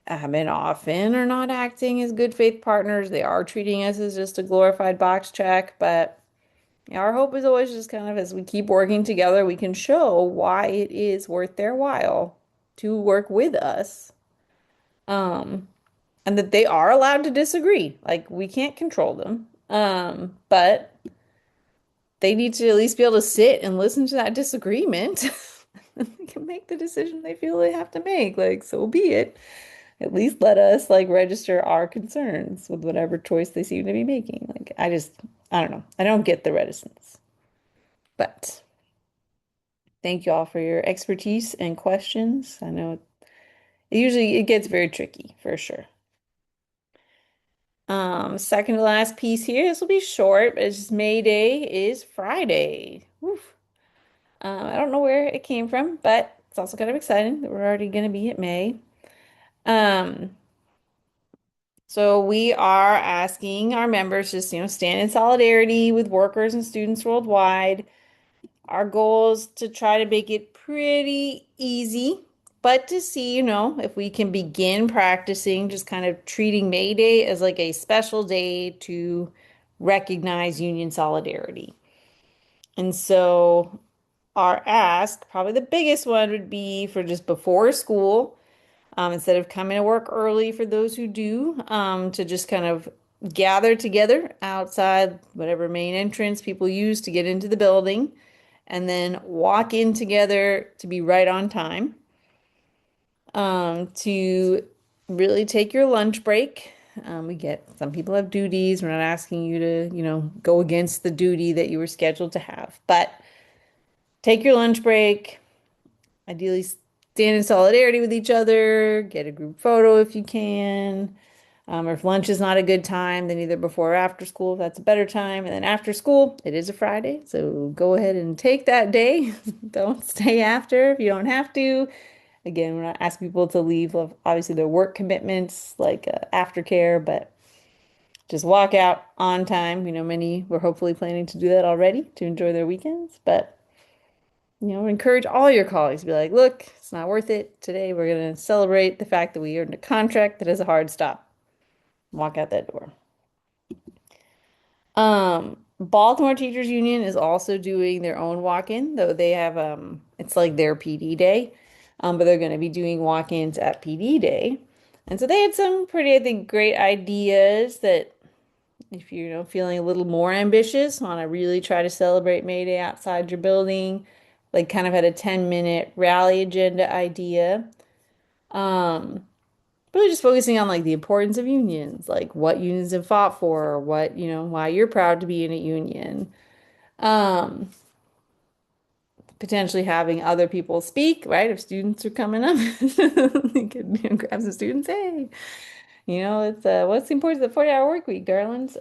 Abbott often are not acting as good faith partners. They are treating us as just a glorified box check, but yeah, our hope is always just kind of as we keep working together, we can show why it is worth their while to work with us. Um, and that they are allowed to disagree. Like we can't control them. But they need to at least be able to sit and listen to that disagreement. They can make the decision they feel they have to make. Like, so be it. At least let us like register our concerns with whatever choice they seem to be making. Like, I don't know. I don't get the reticence. But thank you all for your expertise and questions. I know it gets very tricky for sure. Second to last piece here. This will be short, but it's just May Day is Friday. Woof. I don't know where it came from, but it's also kind of exciting that we're already going to be at May. Um, so we are asking our members just, stand in solidarity with workers and students worldwide. Our goal is to try to make it pretty easy, but to see, if we can begin practicing just kind of treating May Day as like a special day to recognize union solidarity. And so our ask, probably the biggest one would be for just before school, instead of coming to work early for those who do, to just kind of gather together outside whatever main entrance people use to get into the building, and then walk in together to be right on time, to really take your lunch break. We get some people have duties. We're not asking you to, go against the duty that you were scheduled to have, but take your lunch break, ideally stand in solidarity with each other, get a group photo if you can. Or if lunch is not a good time, then either before or after school, if that's a better time. And then after school, it is a Friday, so go ahead and take that day. Don't stay after if you don't have to. Again, we're not asking people to leave, obviously, their work commitments like aftercare, but just walk out on time. Many were hopefully planning to do that already to enjoy their weekends, but encourage all your colleagues to be like, look, it's not worth it. Today we're going to celebrate the fact that we earned a contract that is a hard stop. Walk out that door. Baltimore Teachers Union is also doing their own walk-in, though they have it's like their PD day. But they're going to be doing walk-ins at PD day. And so they had some pretty, I think, great ideas that if you're, feeling a little more ambitious, want to really try to celebrate May Day outside your building, like kind of had a 10-minute rally agenda idea. Um, really just focusing on like the importance of unions, like what unions have fought for, what, why you're proud to be in a union. Um, Potentially having other people speak, right? If students are coming up, you could, grab some students. Hey, it's what's the importance of the 40-hour work week, darlings?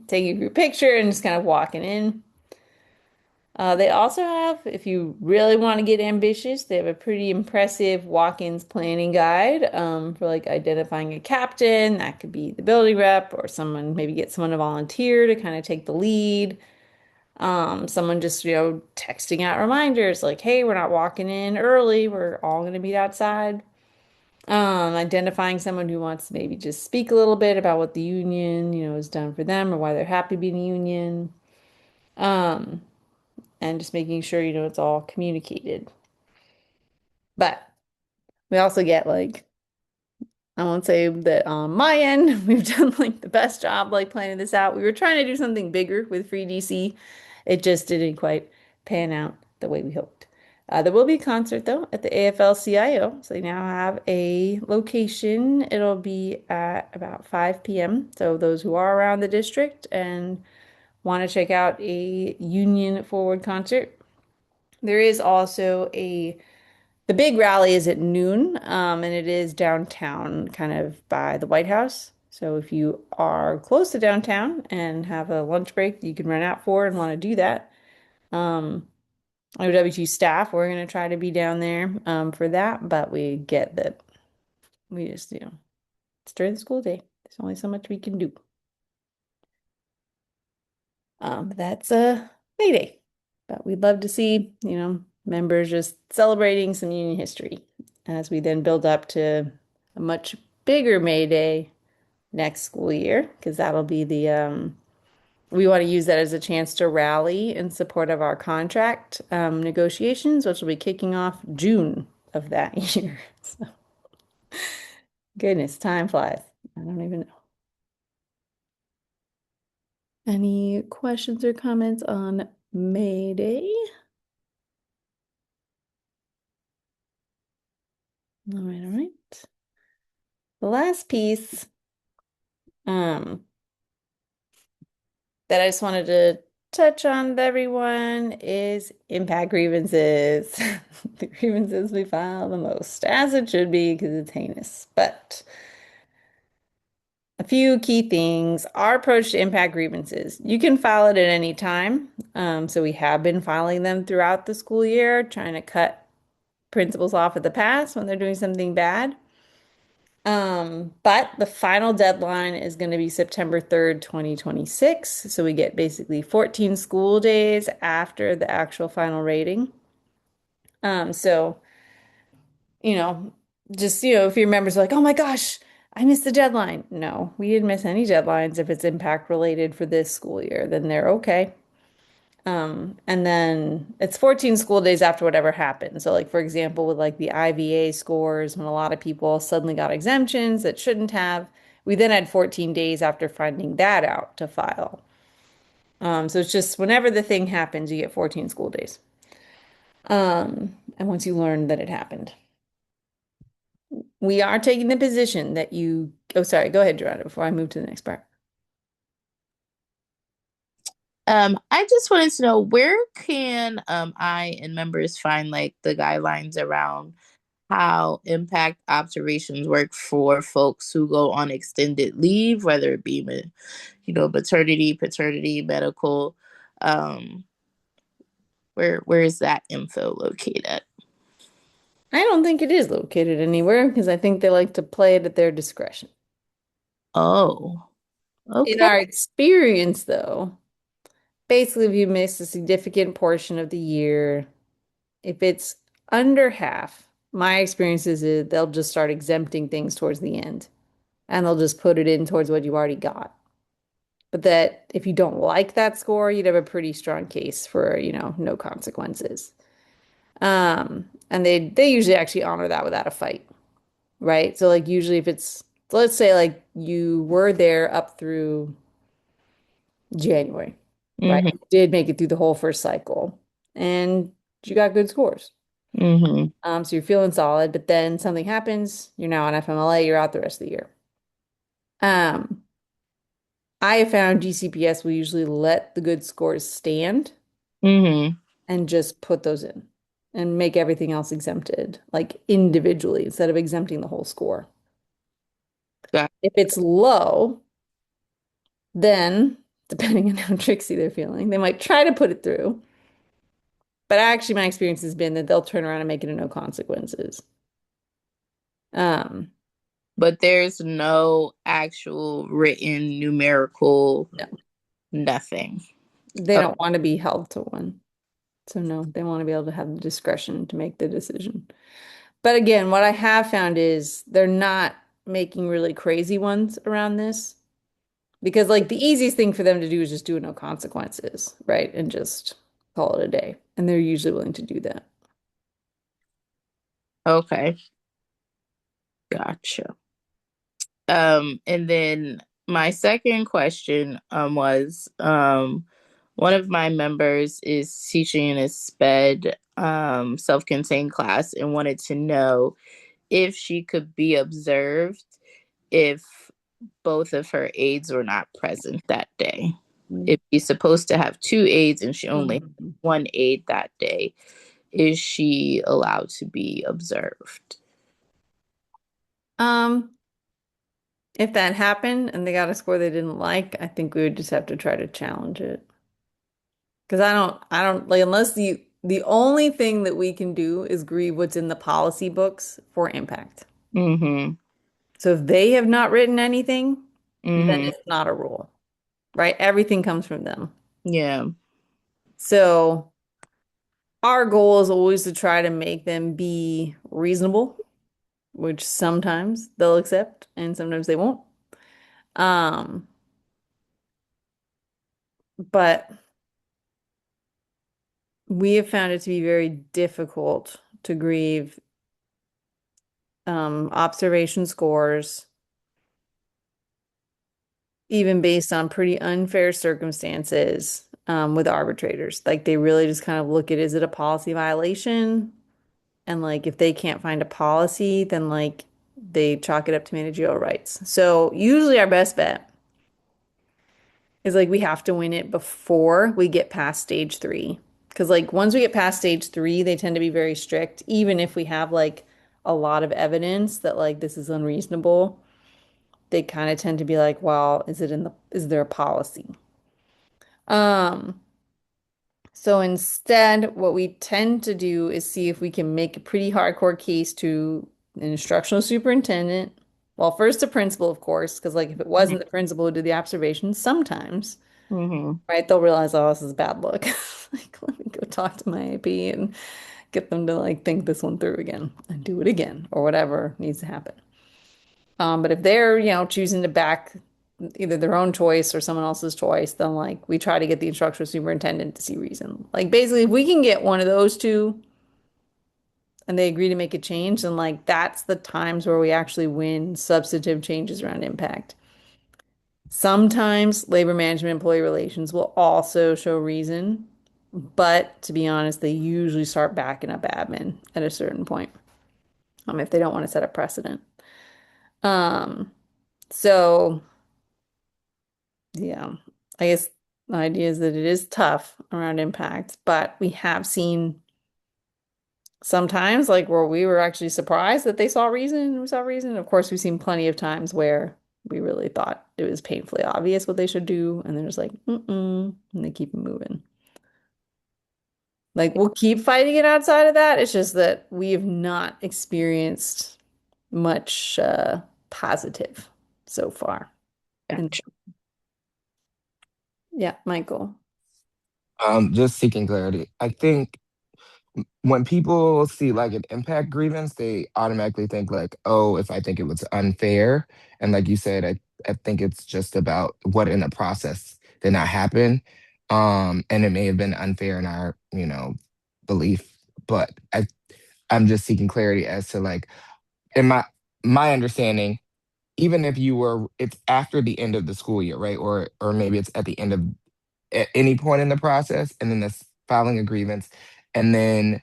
Taking a group picture and just kind of walking in. They also have, if you really want to get ambitious, they have a pretty impressive walk-ins planning guide, for like identifying a captain. That could be the building rep or someone, maybe get someone to volunteer to kind of take the lead. Someone just, texting out reminders like, hey, we're not walking in early. We're all going to meet outside. Identifying someone who wants to maybe just speak a little bit about what the union, has done for them or why they're happy being a union. Um, and just making sure, it's all communicated. But we also get like, I won't say that on my end, we've done like the best job like planning this out. We were trying to do something bigger with free DC. It just didn't quite pan out the way we hoped. There will be a concert though at the AFL-CIO. So they now have a location. It'll be at about 5 p.m. So those who are around the district and want to check out a Union Forward concert. There is also the big rally is at noon, and it is downtown, kind of by the White House. So if you are close to downtown and have a lunch break you can run out for and want to do that, WTU staff, we're going to try to be down there for that, but we get that we just, it's during the school day. There's only so much we can do. That's May Day. But we'd love to see, members just celebrating some union history as we then build up to a much bigger May Day next school year, because that'll be we want to use that as a chance to rally in support of our contract negotiations, which will be kicking off June of that year. So, goodness, time flies. I don't even know. Any questions or comments on May Day? All right, all right. The last piece um, that I just wanted to touch on with everyone is impact grievances. The grievances we file the most, as it should be, because it's heinous. But a few key things. Our approach to impact grievances. You can file it at any time. So we have been filing them throughout the school year, trying to cut principals off at the pass when they're doing something bad. But the final deadline is going to be September 3rd, 2026. So we get basically 14 school days after the actual final rating. So, you know, just, if your members are like, oh my gosh, I missed the deadline. No, we didn't miss any deadlines. If it's impact related for this school year, then they're okay. And then it's 14 school days after whatever happened. So, like, for example, with like the IVA scores, when a lot of people suddenly got exemptions that shouldn't have, we then had 14 days after finding that out to file. So it's just whenever the thing happens, you get 14 school days. And once you learn that it happened, we are taking the position that oh, sorry, go ahead, Joanna, before I move to the next part. I just wanted to know, where can I and members find like the guidelines around how impact observations work for folks who go on extended leave, whether it be maternity, paternity, medical. Um, where is that info located? I don't think it is located anywhere because I think they like to play it at their discretion. Oh, In okay. our experience, though, basically, if you miss a significant portion of the year, if it's under half, my experience is they'll just start exempting things towards the end and they'll just put it in towards what you already got. But that if you don't like that score, you'd have a pretty strong case for, no consequences. And they usually actually honor that without a fight, right? So like usually if let's say like you were there up through January, right? Mm-hmm. You did make it through the whole first cycle and you got good scores. Mm-hmm. So you're feeling solid, but then something happens, you're now on FMLA, you're out the rest of the year. Um, I have found GCPS will usually let the good scores stand Mm-hmm. and just put those in and make everything else exempted, like individually instead of exempting the whole score. Got If it's low, then depending on how tricksy they're feeling, they might try to put it through. But actually, my experience has been that they'll turn around and make it a no consequences. Um, But there's no actual written numerical, no, nothing. they Oh, don't want to be held to one. So no, they want to be able to have the discretion to make the decision. But again, what I have found is they're not making really crazy ones around this because like the easiest thing for them to do is just do it no consequences, right? And just call it a day. And they're usually willing to do that. okay. Gotcha. And then my second question was one of my members is teaching in a SPED self-contained class and wanted to know if she could be observed if both of her aides were not present that day. If she's supposed to have two aides and she only has Mhm. one aide that day, is she allowed to be observed? Um, if that happened and they got a score they didn't like, I think we would just have to try to challenge it. Because I don't like unless The only thing that we can do is grieve what's in the policy books for impact. Mm-hmm. So if they have not written anything, then Mm-hmm. it's not a rule, right? Everything comes from them. Yeah. So our goal is always to try to make them be reasonable, which sometimes they'll accept and sometimes they won't. Um, but we have found it to be very difficult to grieve observation scores, even based on pretty unfair circumstances, with arbitrators. Like they really just kind of look at, is it a policy violation? And like if they can't find a policy, then like they chalk it up to managerial rights. So usually our best bet is like we have to win it before we get past stage three. Because like once we get past stage three, they tend to be very strict, even if we have like a lot of evidence that like this is unreasonable. They kind of tend to be like, well, is there a policy? Um, so instead, what we tend to do is see if we can make a pretty hardcore case to an instructional superintendent. Well, first the principal, of course, because like if it wasn't the principal who did the observations, sometimes, Mm-hmm. right, they'll realize, oh, this is bad luck. Like, let me go talk to my AP and get them to like think this one through again and do it again or whatever needs to happen. But if they're, choosing to back either their own choice or someone else's choice, then like we try to get the instructional superintendent to see reason. Like basically, if we can get one of those two and they agree to make a change, then like that's the times where we actually win substantive changes around impact. Sometimes labor management employee relations will also show reason, but to be honest, they usually start backing up admin at a certain point, if they don't want to set a precedent. Um, so Yeah, I guess the idea is that it is tough around impact, but we have seen sometimes like where we were actually surprised that they saw reason and we saw reason. Of course, we've seen plenty of times where we really thought it was painfully obvious what they should do, and they're just like, mm-mm, and they keep it moving. Like we'll keep fighting it outside of that. It's just that we have not experienced much positive so far. And Gotcha. yeah, Michael. Just seeking clarity. I think when people see like an impact grievance, they automatically think like, oh, if I think it was unfair. And like you said, I think it's just about what in the process did not happen. And it may have been unfair in our, belief. But I'm just seeking clarity as to like, in my understanding, even if it's after the end of the school year, right? Or maybe it's at the end of at any point in the process, and then that's filing a grievance, and then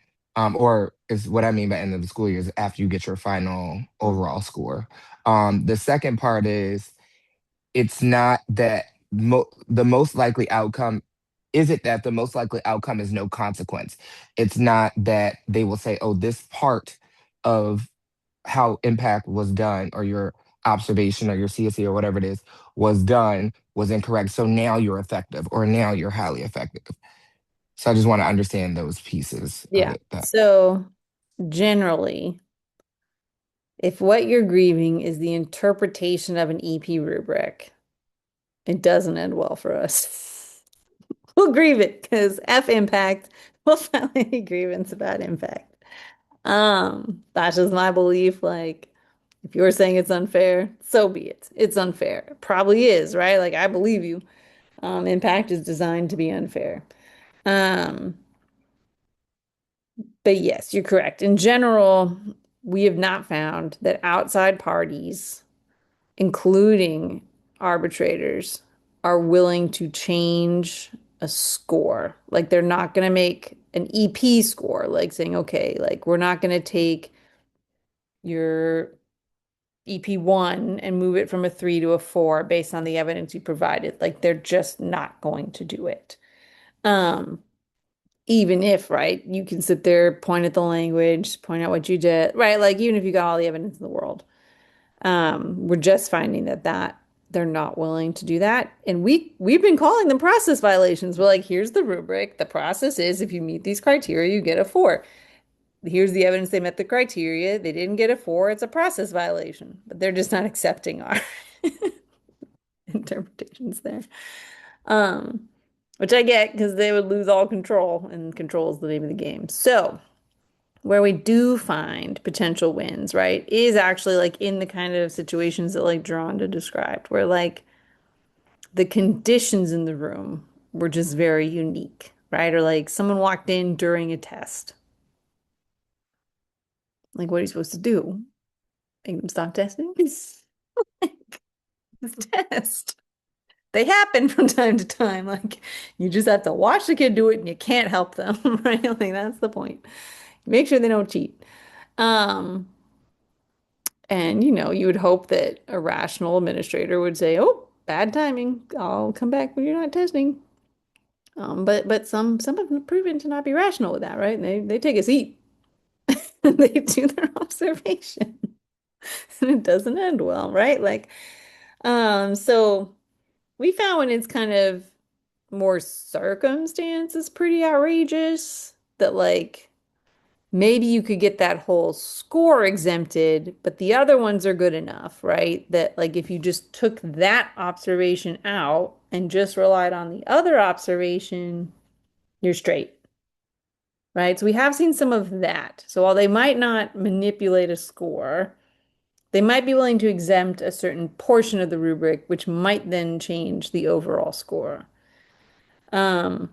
or is what I mean by end of the school year is after you get your final overall score. The second part is it's not that the most likely outcome is it that the most likely outcome is no consequence. It's not that they will say, oh, this part of how impact was done or your observation or your CSE or whatever it is was done was incorrect. So now you're effective or now you're highly effective. So I just want to understand those pieces of Yeah. it. That So generally, if what you're grieving is the interpretation of an EP rubric, it doesn't end well for us. We'll grieve it because F impact, we'll file any grievance about impact. That's just my belief. Like, if you're saying it's unfair, so be it. It's unfair. It probably is, right? Like, I believe you. Impact is designed to be unfair. Um, but yes, you're correct. In general, we have not found that outside parties including arbitrators, are willing to change a score. Like they're not going to make an EP score, like saying, okay, like we're not going to take your EP1 and move it from a 3 to a 4 based on the evidence you provided. Like they're just not going to do it. Um, Even if, right, you can sit there, point at the language, point out what you did, right? Like even if you got all the evidence in the world. We're just finding that they're not willing to do that. And we've been calling them process violations. We're like, here's the rubric. The process is if you meet these criteria, you get a 4. Here's the evidence they met the criteria. They didn't get a 4. It's a process violation. But they're just not accepting our interpretations there. Um, which I get because they would lose all control, and control is the name of the game. So, where we do find potential wins, right, is actually like in the kind of situations that like Geronda described, where like the conditions in the room were just very unique, right? Or like someone walked in during a test. Like, what are you supposed to do? Make them stop testing? It's test. They happen from time to time. Like, you just have to watch the kid do it and you can't help them, right? Like, that's the point. Make sure they don't cheat. Um, and you would hope that a rational administrator would say, "Oh, bad timing. I'll come back when you're not testing." But some have been proven to not be rational with that, right? And they take a seat and they do their observation, and it doesn't end well, right? Like, so we found when it's kind of more circumstance is pretty outrageous that like maybe you could get that whole score exempted, but the other ones are good enough, right? That like if you just took that observation out and just relied on the other observation, you're straight, right? So we have seen some of that. So while they might not manipulate a score, they might be willing to exempt a certain portion of the rubric, which might then change the overall score. Um,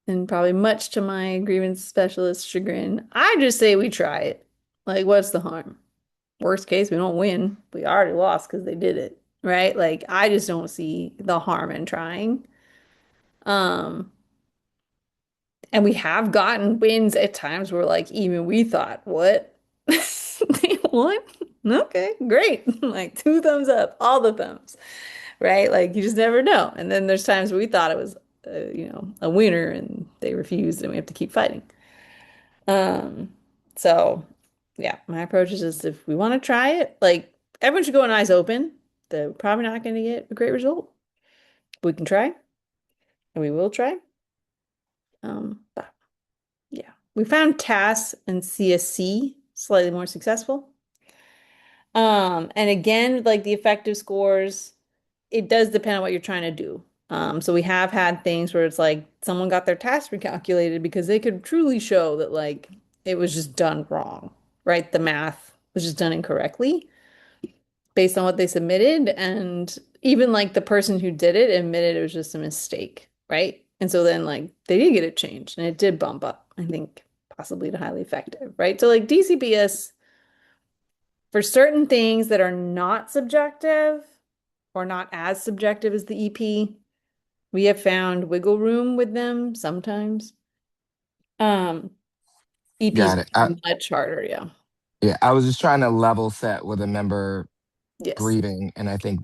and probably much to my grievance specialist chagrin, I just say we try it. Like, what's the harm? Worst case, we don't win. We already lost because they did it, right? Like, I just don't see the harm in trying. Um, and we have gotten wins at times where, like, even we thought, what? They won? Okay, great. Like, 2 thumbs up, all the thumbs, right? Like, you just never know. And then there's times where we thought it was, a winner and they refused and we have to keep fighting. Um, so yeah, my approach is just if we want to try it, like everyone should go in eyes open. They're probably not going to get a great result. We can try and we will try. But yeah, we found TAS and CSC slightly more successful. And again, like the effective scores, it does depend on what you're trying to do. So we have had things where it's like someone got their task recalculated because they could truly show that like it was just done wrong, right? The math was just done incorrectly based on what they submitted. And even like the person who did it admitted it was just a mistake, right? And so then like they did get it changed and it did bump up, I think, possibly to highly effective, right? So like DCPS for certain things that are not subjective or not as subjective as the EP, we have found wiggle room with them sometimes. Um, EPs Got it. are much harder, yeah. Yeah, I was just trying to level set with a member Yes. grieving, and I think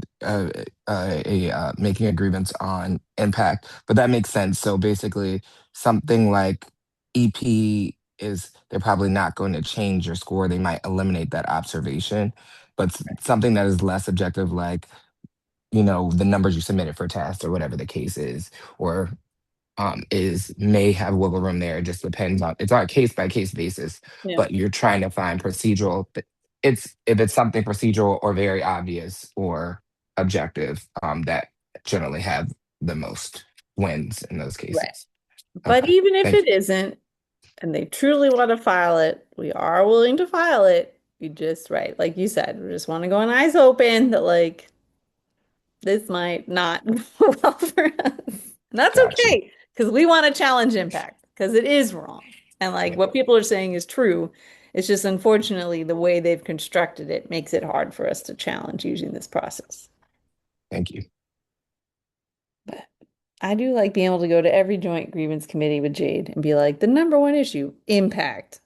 making a grievance on impact, but that makes sense. So basically, something like EP is they're probably not going to change your score. They might eliminate that observation, but something that is less objective, like the numbers you submitted for tests or whatever the case is, or is may have wiggle room there. It just depends on it's on a case by case basis, Yeah. but you're trying to find procedural. It's if it's something procedural or very obvious or objective, that generally have the most wins in those Right. cases. But Okay, even if thank it you. isn't, and they truly want to file it, we are willing to file it. You just, right, like you said, we just want to go in eyes open that like this might not go well for us. And that's Got you. okay, because we want to challenge impact, because it is wrong. And like Yeah, what people are saying is true. It's just unfortunately the way they've constructed it makes it hard for us to challenge using this process. thank you. But I do like being able to go to every joint grievance committee with Jade and be like, the number one issue, impact.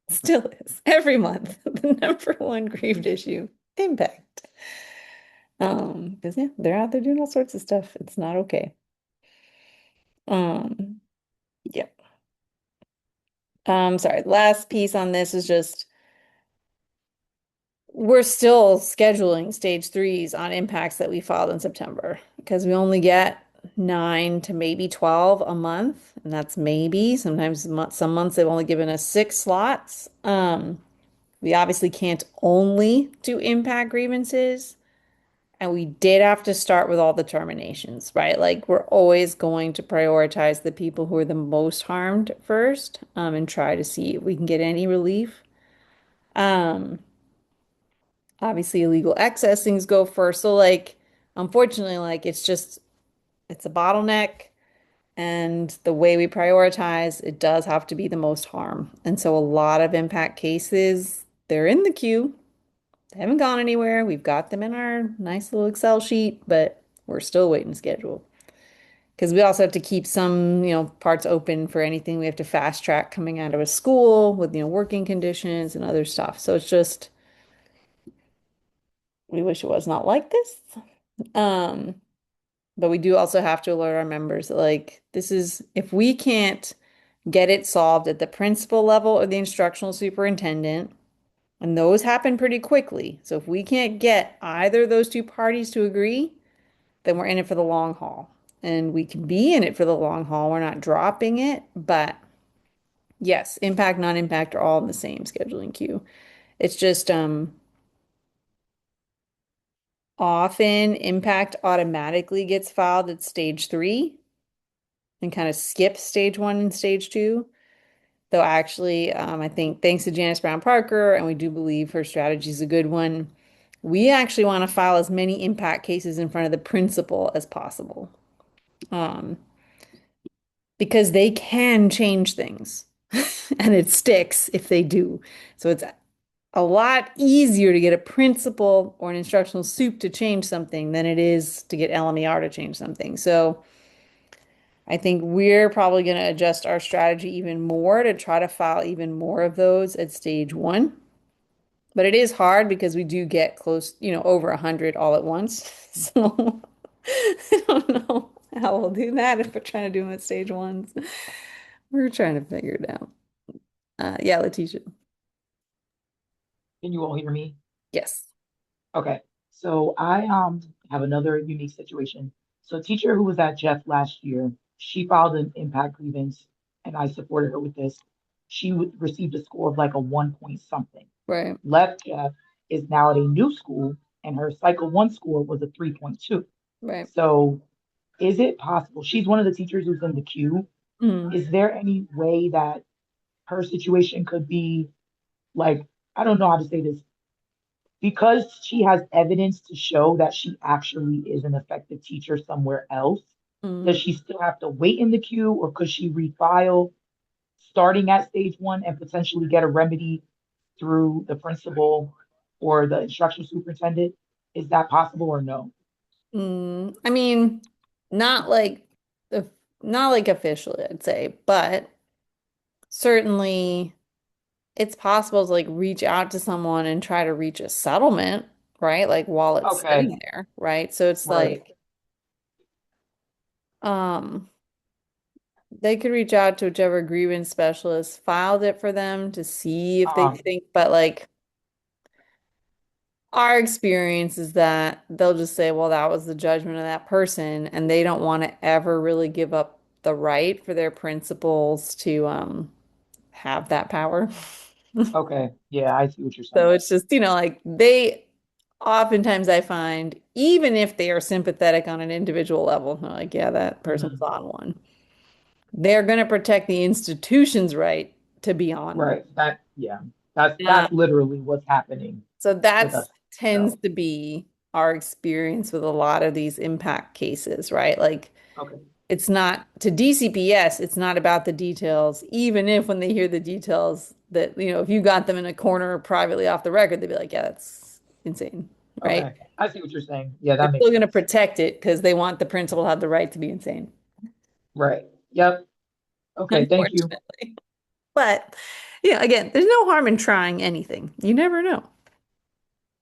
Still is every month. The number one grieved issue, impact. Because yeah, they're out there doing all sorts of stuff. It's not okay. Um, yeah. Sorry, last piece on this is just we're still scheduling stage threes on impacts that we filed in September because we only get 9 to maybe 12 a month, and that's maybe. Sometimes some months they've only given us 6 slots. We obviously can't only do impact grievances, and we did have to start with all the terminations, right? Like we're always going to prioritize the people who are the most harmed first, and try to see if we can get any relief. Um, Obviously illegal excess things go first. So like unfortunately, like it's a bottleneck, and the way we prioritize, it does have to be the most harm. And so a lot of impact cases, they're in the queue. They haven't gone anywhere. We've got them in our nice little Excel sheet, but we're still waiting to schedule. Because we also have to keep some, parts open for anything we have to fast track coming out of a school with, working conditions and other stuff. So it's just, we wish it was not like this. Um, but we do also have to alert our members that, like, this is, if we can't get it solved at the principal level or the instructional superintendent, and those happen pretty quickly. So if we can't get either of those two parties to agree, then we're in it for the long haul. And we can be in it for the long haul. We're not dropping it, but yes, impact, non-impact are all in the same scheduling queue. It's just often impact automatically gets filed at stage three and kind of skips stage one and stage two. Though actually, I think thanks to Janice Brown Parker, and we do believe her strategy is a good one, we actually want to file as many impact cases in front of the principal as possible. Um, because they can change things and it sticks if they do. So it's a lot easier to get a principal or an instructional soup to change something than it is to get LMER to change something. So I think we're probably going to adjust our strategy even more to try to file even more of those at stage one. But it is hard because we do get close, over 100 all at once. So I don't know how we'll do that if we're trying to do them at stage ones. We're trying to figure it out. Yeah, Letitia. Can you all hear me? Yes. Okay. So I have another unique situation. So a teacher who was at Jeff last year, she filed an impact grievance and I supported her with this. She received a score of like a 1 point something. Right. Left Jeff, is now at a new school and her cycle one score was a 3.2. Right. So is it possible? She's one of the teachers who's in the queue. Mm. Is there any way that her situation could be like, I don't know how to say this, because she has evidence to show that she actually is an effective teacher somewhere else, does Mm. she still have to wait in the queue or could she refile starting at stage one and potentially get a remedy through the principal or the instructional superintendent? Is that possible or no? I mean, not like the not like officially, I'd say, but certainly it's possible to like reach out to someone and try to reach a settlement, right? Like while it's Okay, sitting there, right? So it's right. like um they could reach out to whichever grievance specialist filed it for them to see if they Uh, think, but like our experience is that they'll just say, well, that was the judgment of that person, and they don't want to ever really give up the right for their principals to have that power. okay, yeah, I see what you're So saying. it's just, like they oftentimes I find, even if they are sympathetic on an individual level, they're like, yeah, that person's Mhm. on one. They're going to protect the institution's right to be on one. Right. Yeah, Uh, that's literally what's happening so with that's us. tends So, to be our experience with a lot of these impact cases, right? Like okay, it's not to DCPS, it's not about the details, even if when they hear the details that, if you got them in a corner privately off the record, they'd be like, yeah, that's insane, right? okay, I see what you're saying. Yeah, They're that still makes going to sense. protect it because they want the principal to have the right to be insane, Right. Yep. Okay, thank you. unfortunately. But, again, there's no harm in trying anything. You never know,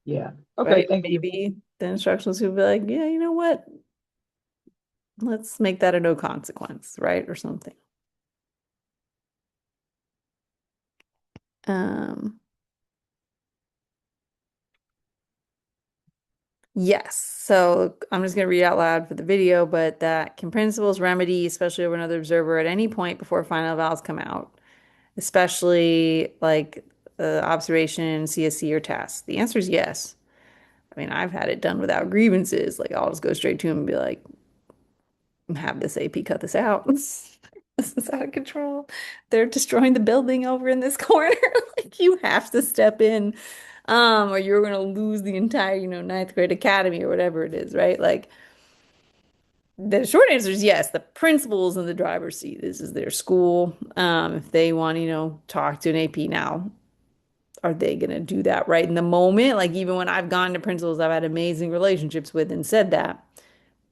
Yeah. Okay, right? thank you. Maybe the instructions will be like, yeah, you know what? Let's make that a no consequence, right? Or something. Um, Yes. So I'm just going to read out loud for the video, but that can principals remedy, especially over another observer at any point before final evals come out, especially like observation, CSC, or tasks? The answer is yes. I mean, I've had it done without grievances. Like, I'll just go straight to him and be like, have this AP cut this out. This is out of control. They're destroying the building over in this corner. Like, you have to step in, or you're gonna lose the entire, ninth grade academy or whatever it is, right? Like, the short answer is yes. The principal's in the driver's seat. This is their school. If they want to, talk to an AP now, are they gonna do that right in the moment? Like, even when I've gone to principals I've had amazing relationships with and said that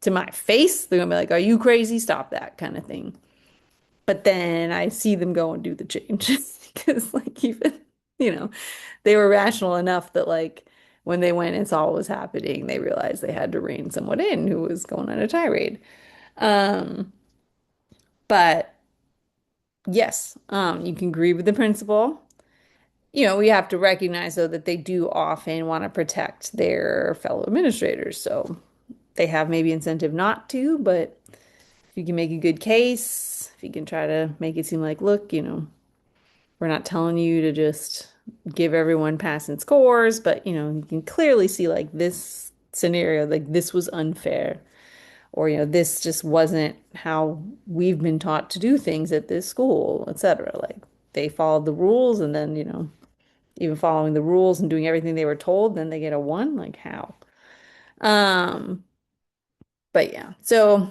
to my face, they're gonna be like, "Are you crazy? Stop that," kind of thing. But then I see them go and do the change because, like, even, you know, they were rational enough that, like, when they went and saw what was happening, they realized they had to rein someone in who was going on a tirade. Um, but yes, you can grieve with the principal. We have to recognize, though, that they do often want to protect their fellow administrators. So they have maybe incentive not to, but if you can make a good case, if you can try to make it seem like, look, we're not telling you to just give everyone passing scores, but you can clearly see like this scenario, like this was unfair, or this just wasn't how we've been taught to do things at this school, etc. Like they followed the rules, and then even following the rules and doing everything they were told, then they get a one. Like how? Um, but yeah, so.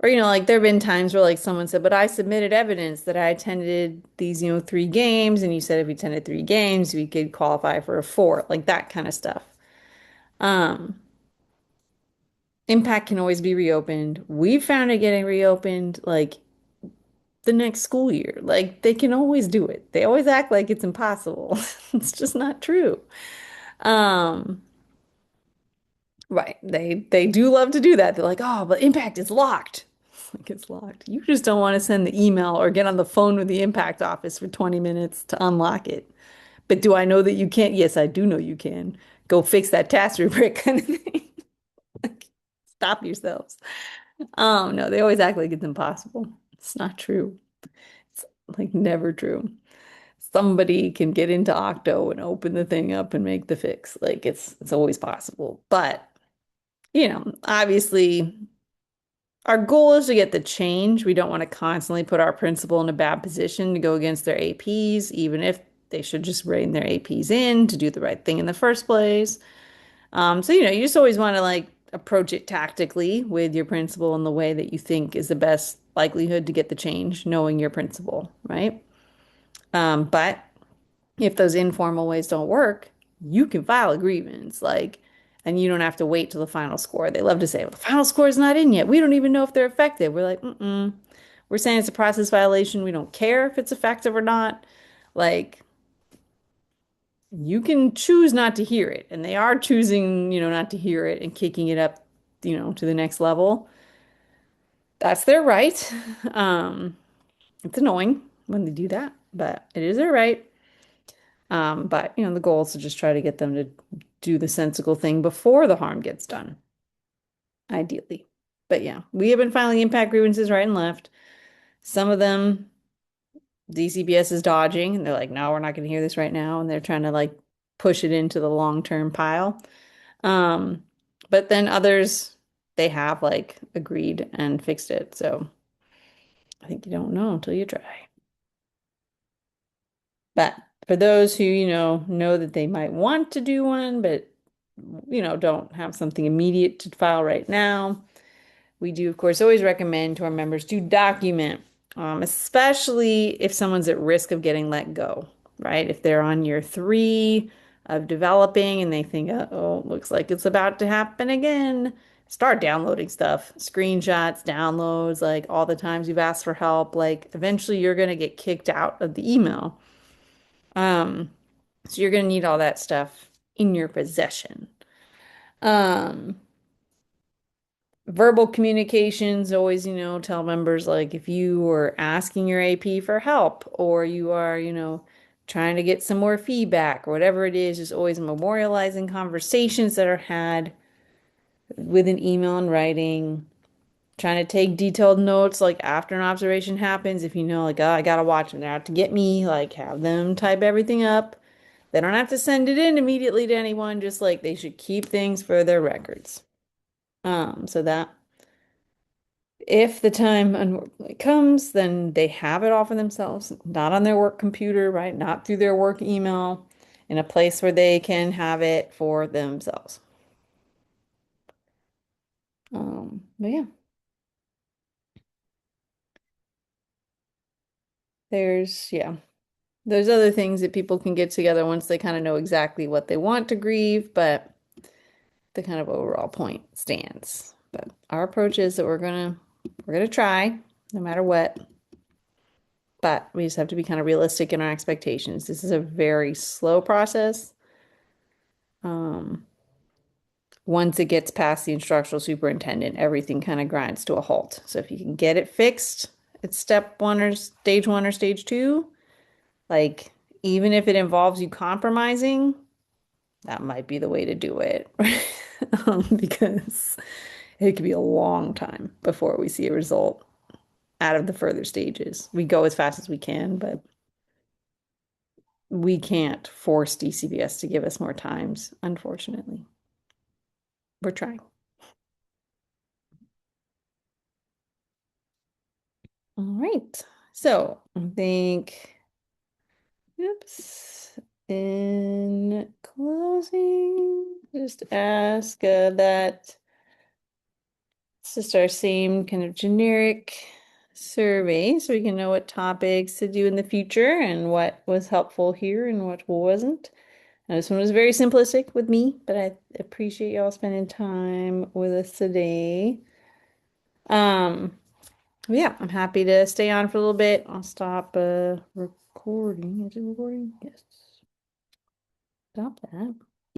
Or, like there have been times where like someone said, but I submitted evidence that I attended these, 3 games, and you said if we attended 3 games, we could qualify for a fourth, like that kind of stuff. Um, Impact can always be reopened. We found it getting reopened like the next school year. Like they can always do it. They always act like it's impossible. It's just not true. Um, right. They do love to do that. They're like, oh, but Impact is locked. Like it's locked. You just don't want to send the email or get on the phone with the impact office for 20 minutes to unlock it. But do I know that you can't? Yes, I do know you can. Go fix that task rubric kind of thing. Like, stop yourselves. No, they always act like it's impossible. It's not true. It's like never true. Somebody can get into Octo and open the thing up and make the fix. Like it's always possible. But, obviously our goal is to get the change. We don't want to constantly put our principal in a bad position to go against their APs, even if they should just rein their APs in to do the right thing in the first place. So, you just always want to like approach it tactically with your principal in the way that you think is the best likelihood to get the change, knowing your principal, right? But if those informal ways don't work, you can file a grievance, like, and you don't have to wait till the final score. They love to say, well, the final score is not in yet. We don't even know if they're effective. We're like, mm-mm. We're saying it's a process violation. We don't care if it's effective or not. Like, you can choose not to hear it. And they are choosing, not to hear it and kicking it up, to the next level. That's their right. Um, it's annoying when they do that, but it is their right. But the goal is to just try to get them to do the sensible thing before the harm gets done, ideally. But yeah, we have been filing impact grievances right and left. Some of them DCBS is dodging, and they're like, no, we're not going to hear this right now, and they're trying to like push it into the long-term pile. Um, but then others, they have like agreed and fixed it. So I think you don't know until you try. But for those who, know that they might want to do one, but, don't have something immediate to file right now, we do, of course, always recommend to our members to document, especially if someone's at risk of getting let go, right? If they're on year 3 of developing and they think, oh, looks like it's about to happen again, start downloading stuff, screenshots, downloads, like all the times you've asked for help. Like eventually you're going to get kicked out of the email. So you're going to need all that stuff in your possession. Um, Verbal communications, always, tell members like if you are asking your AP for help or you are, trying to get some more feedback or whatever it is, just always memorializing conversations that are had with an email and writing, trying to take detailed notes like after an observation happens. If you know, like, oh, I gotta watch them, they're out to get me, like, have them type everything up. They don't have to send it in immediately to anyone, just like they should keep things for their records. So that if the time comes, then they have it all for themselves, not on their work computer, right? Not through their work email, in a place where they can have it for themselves. But yeah, yeah, there's other things that people can get together once they kind of know exactly what they want to grieve, but the kind of overall point stands. But our approach is that we're gonna try no matter what. But we just have to be kind of realistic in our expectations. This is a very slow process. Um, Once it gets past the instructional superintendent, everything kind of grinds to a halt. So if you can get it fixed at step one or stage two, like even if it involves you compromising, that might be the way to do it. Because it could be a long time before we see a result out of the further stages. We go as fast as we can, but we can't force DCBS to give us more times, unfortunately. We're trying. All right. So I think, oops, in closing, just ask that it's just our same kind of generic survey so we can know what topics to do in the future and what was helpful here and what wasn't. Now, this one was very simplistic with me, but I appreciate y'all spending time with us today. Um, yeah, I'm happy to stay on for a little bit. I'll stop recording. Is it recording? Yes. Stop that.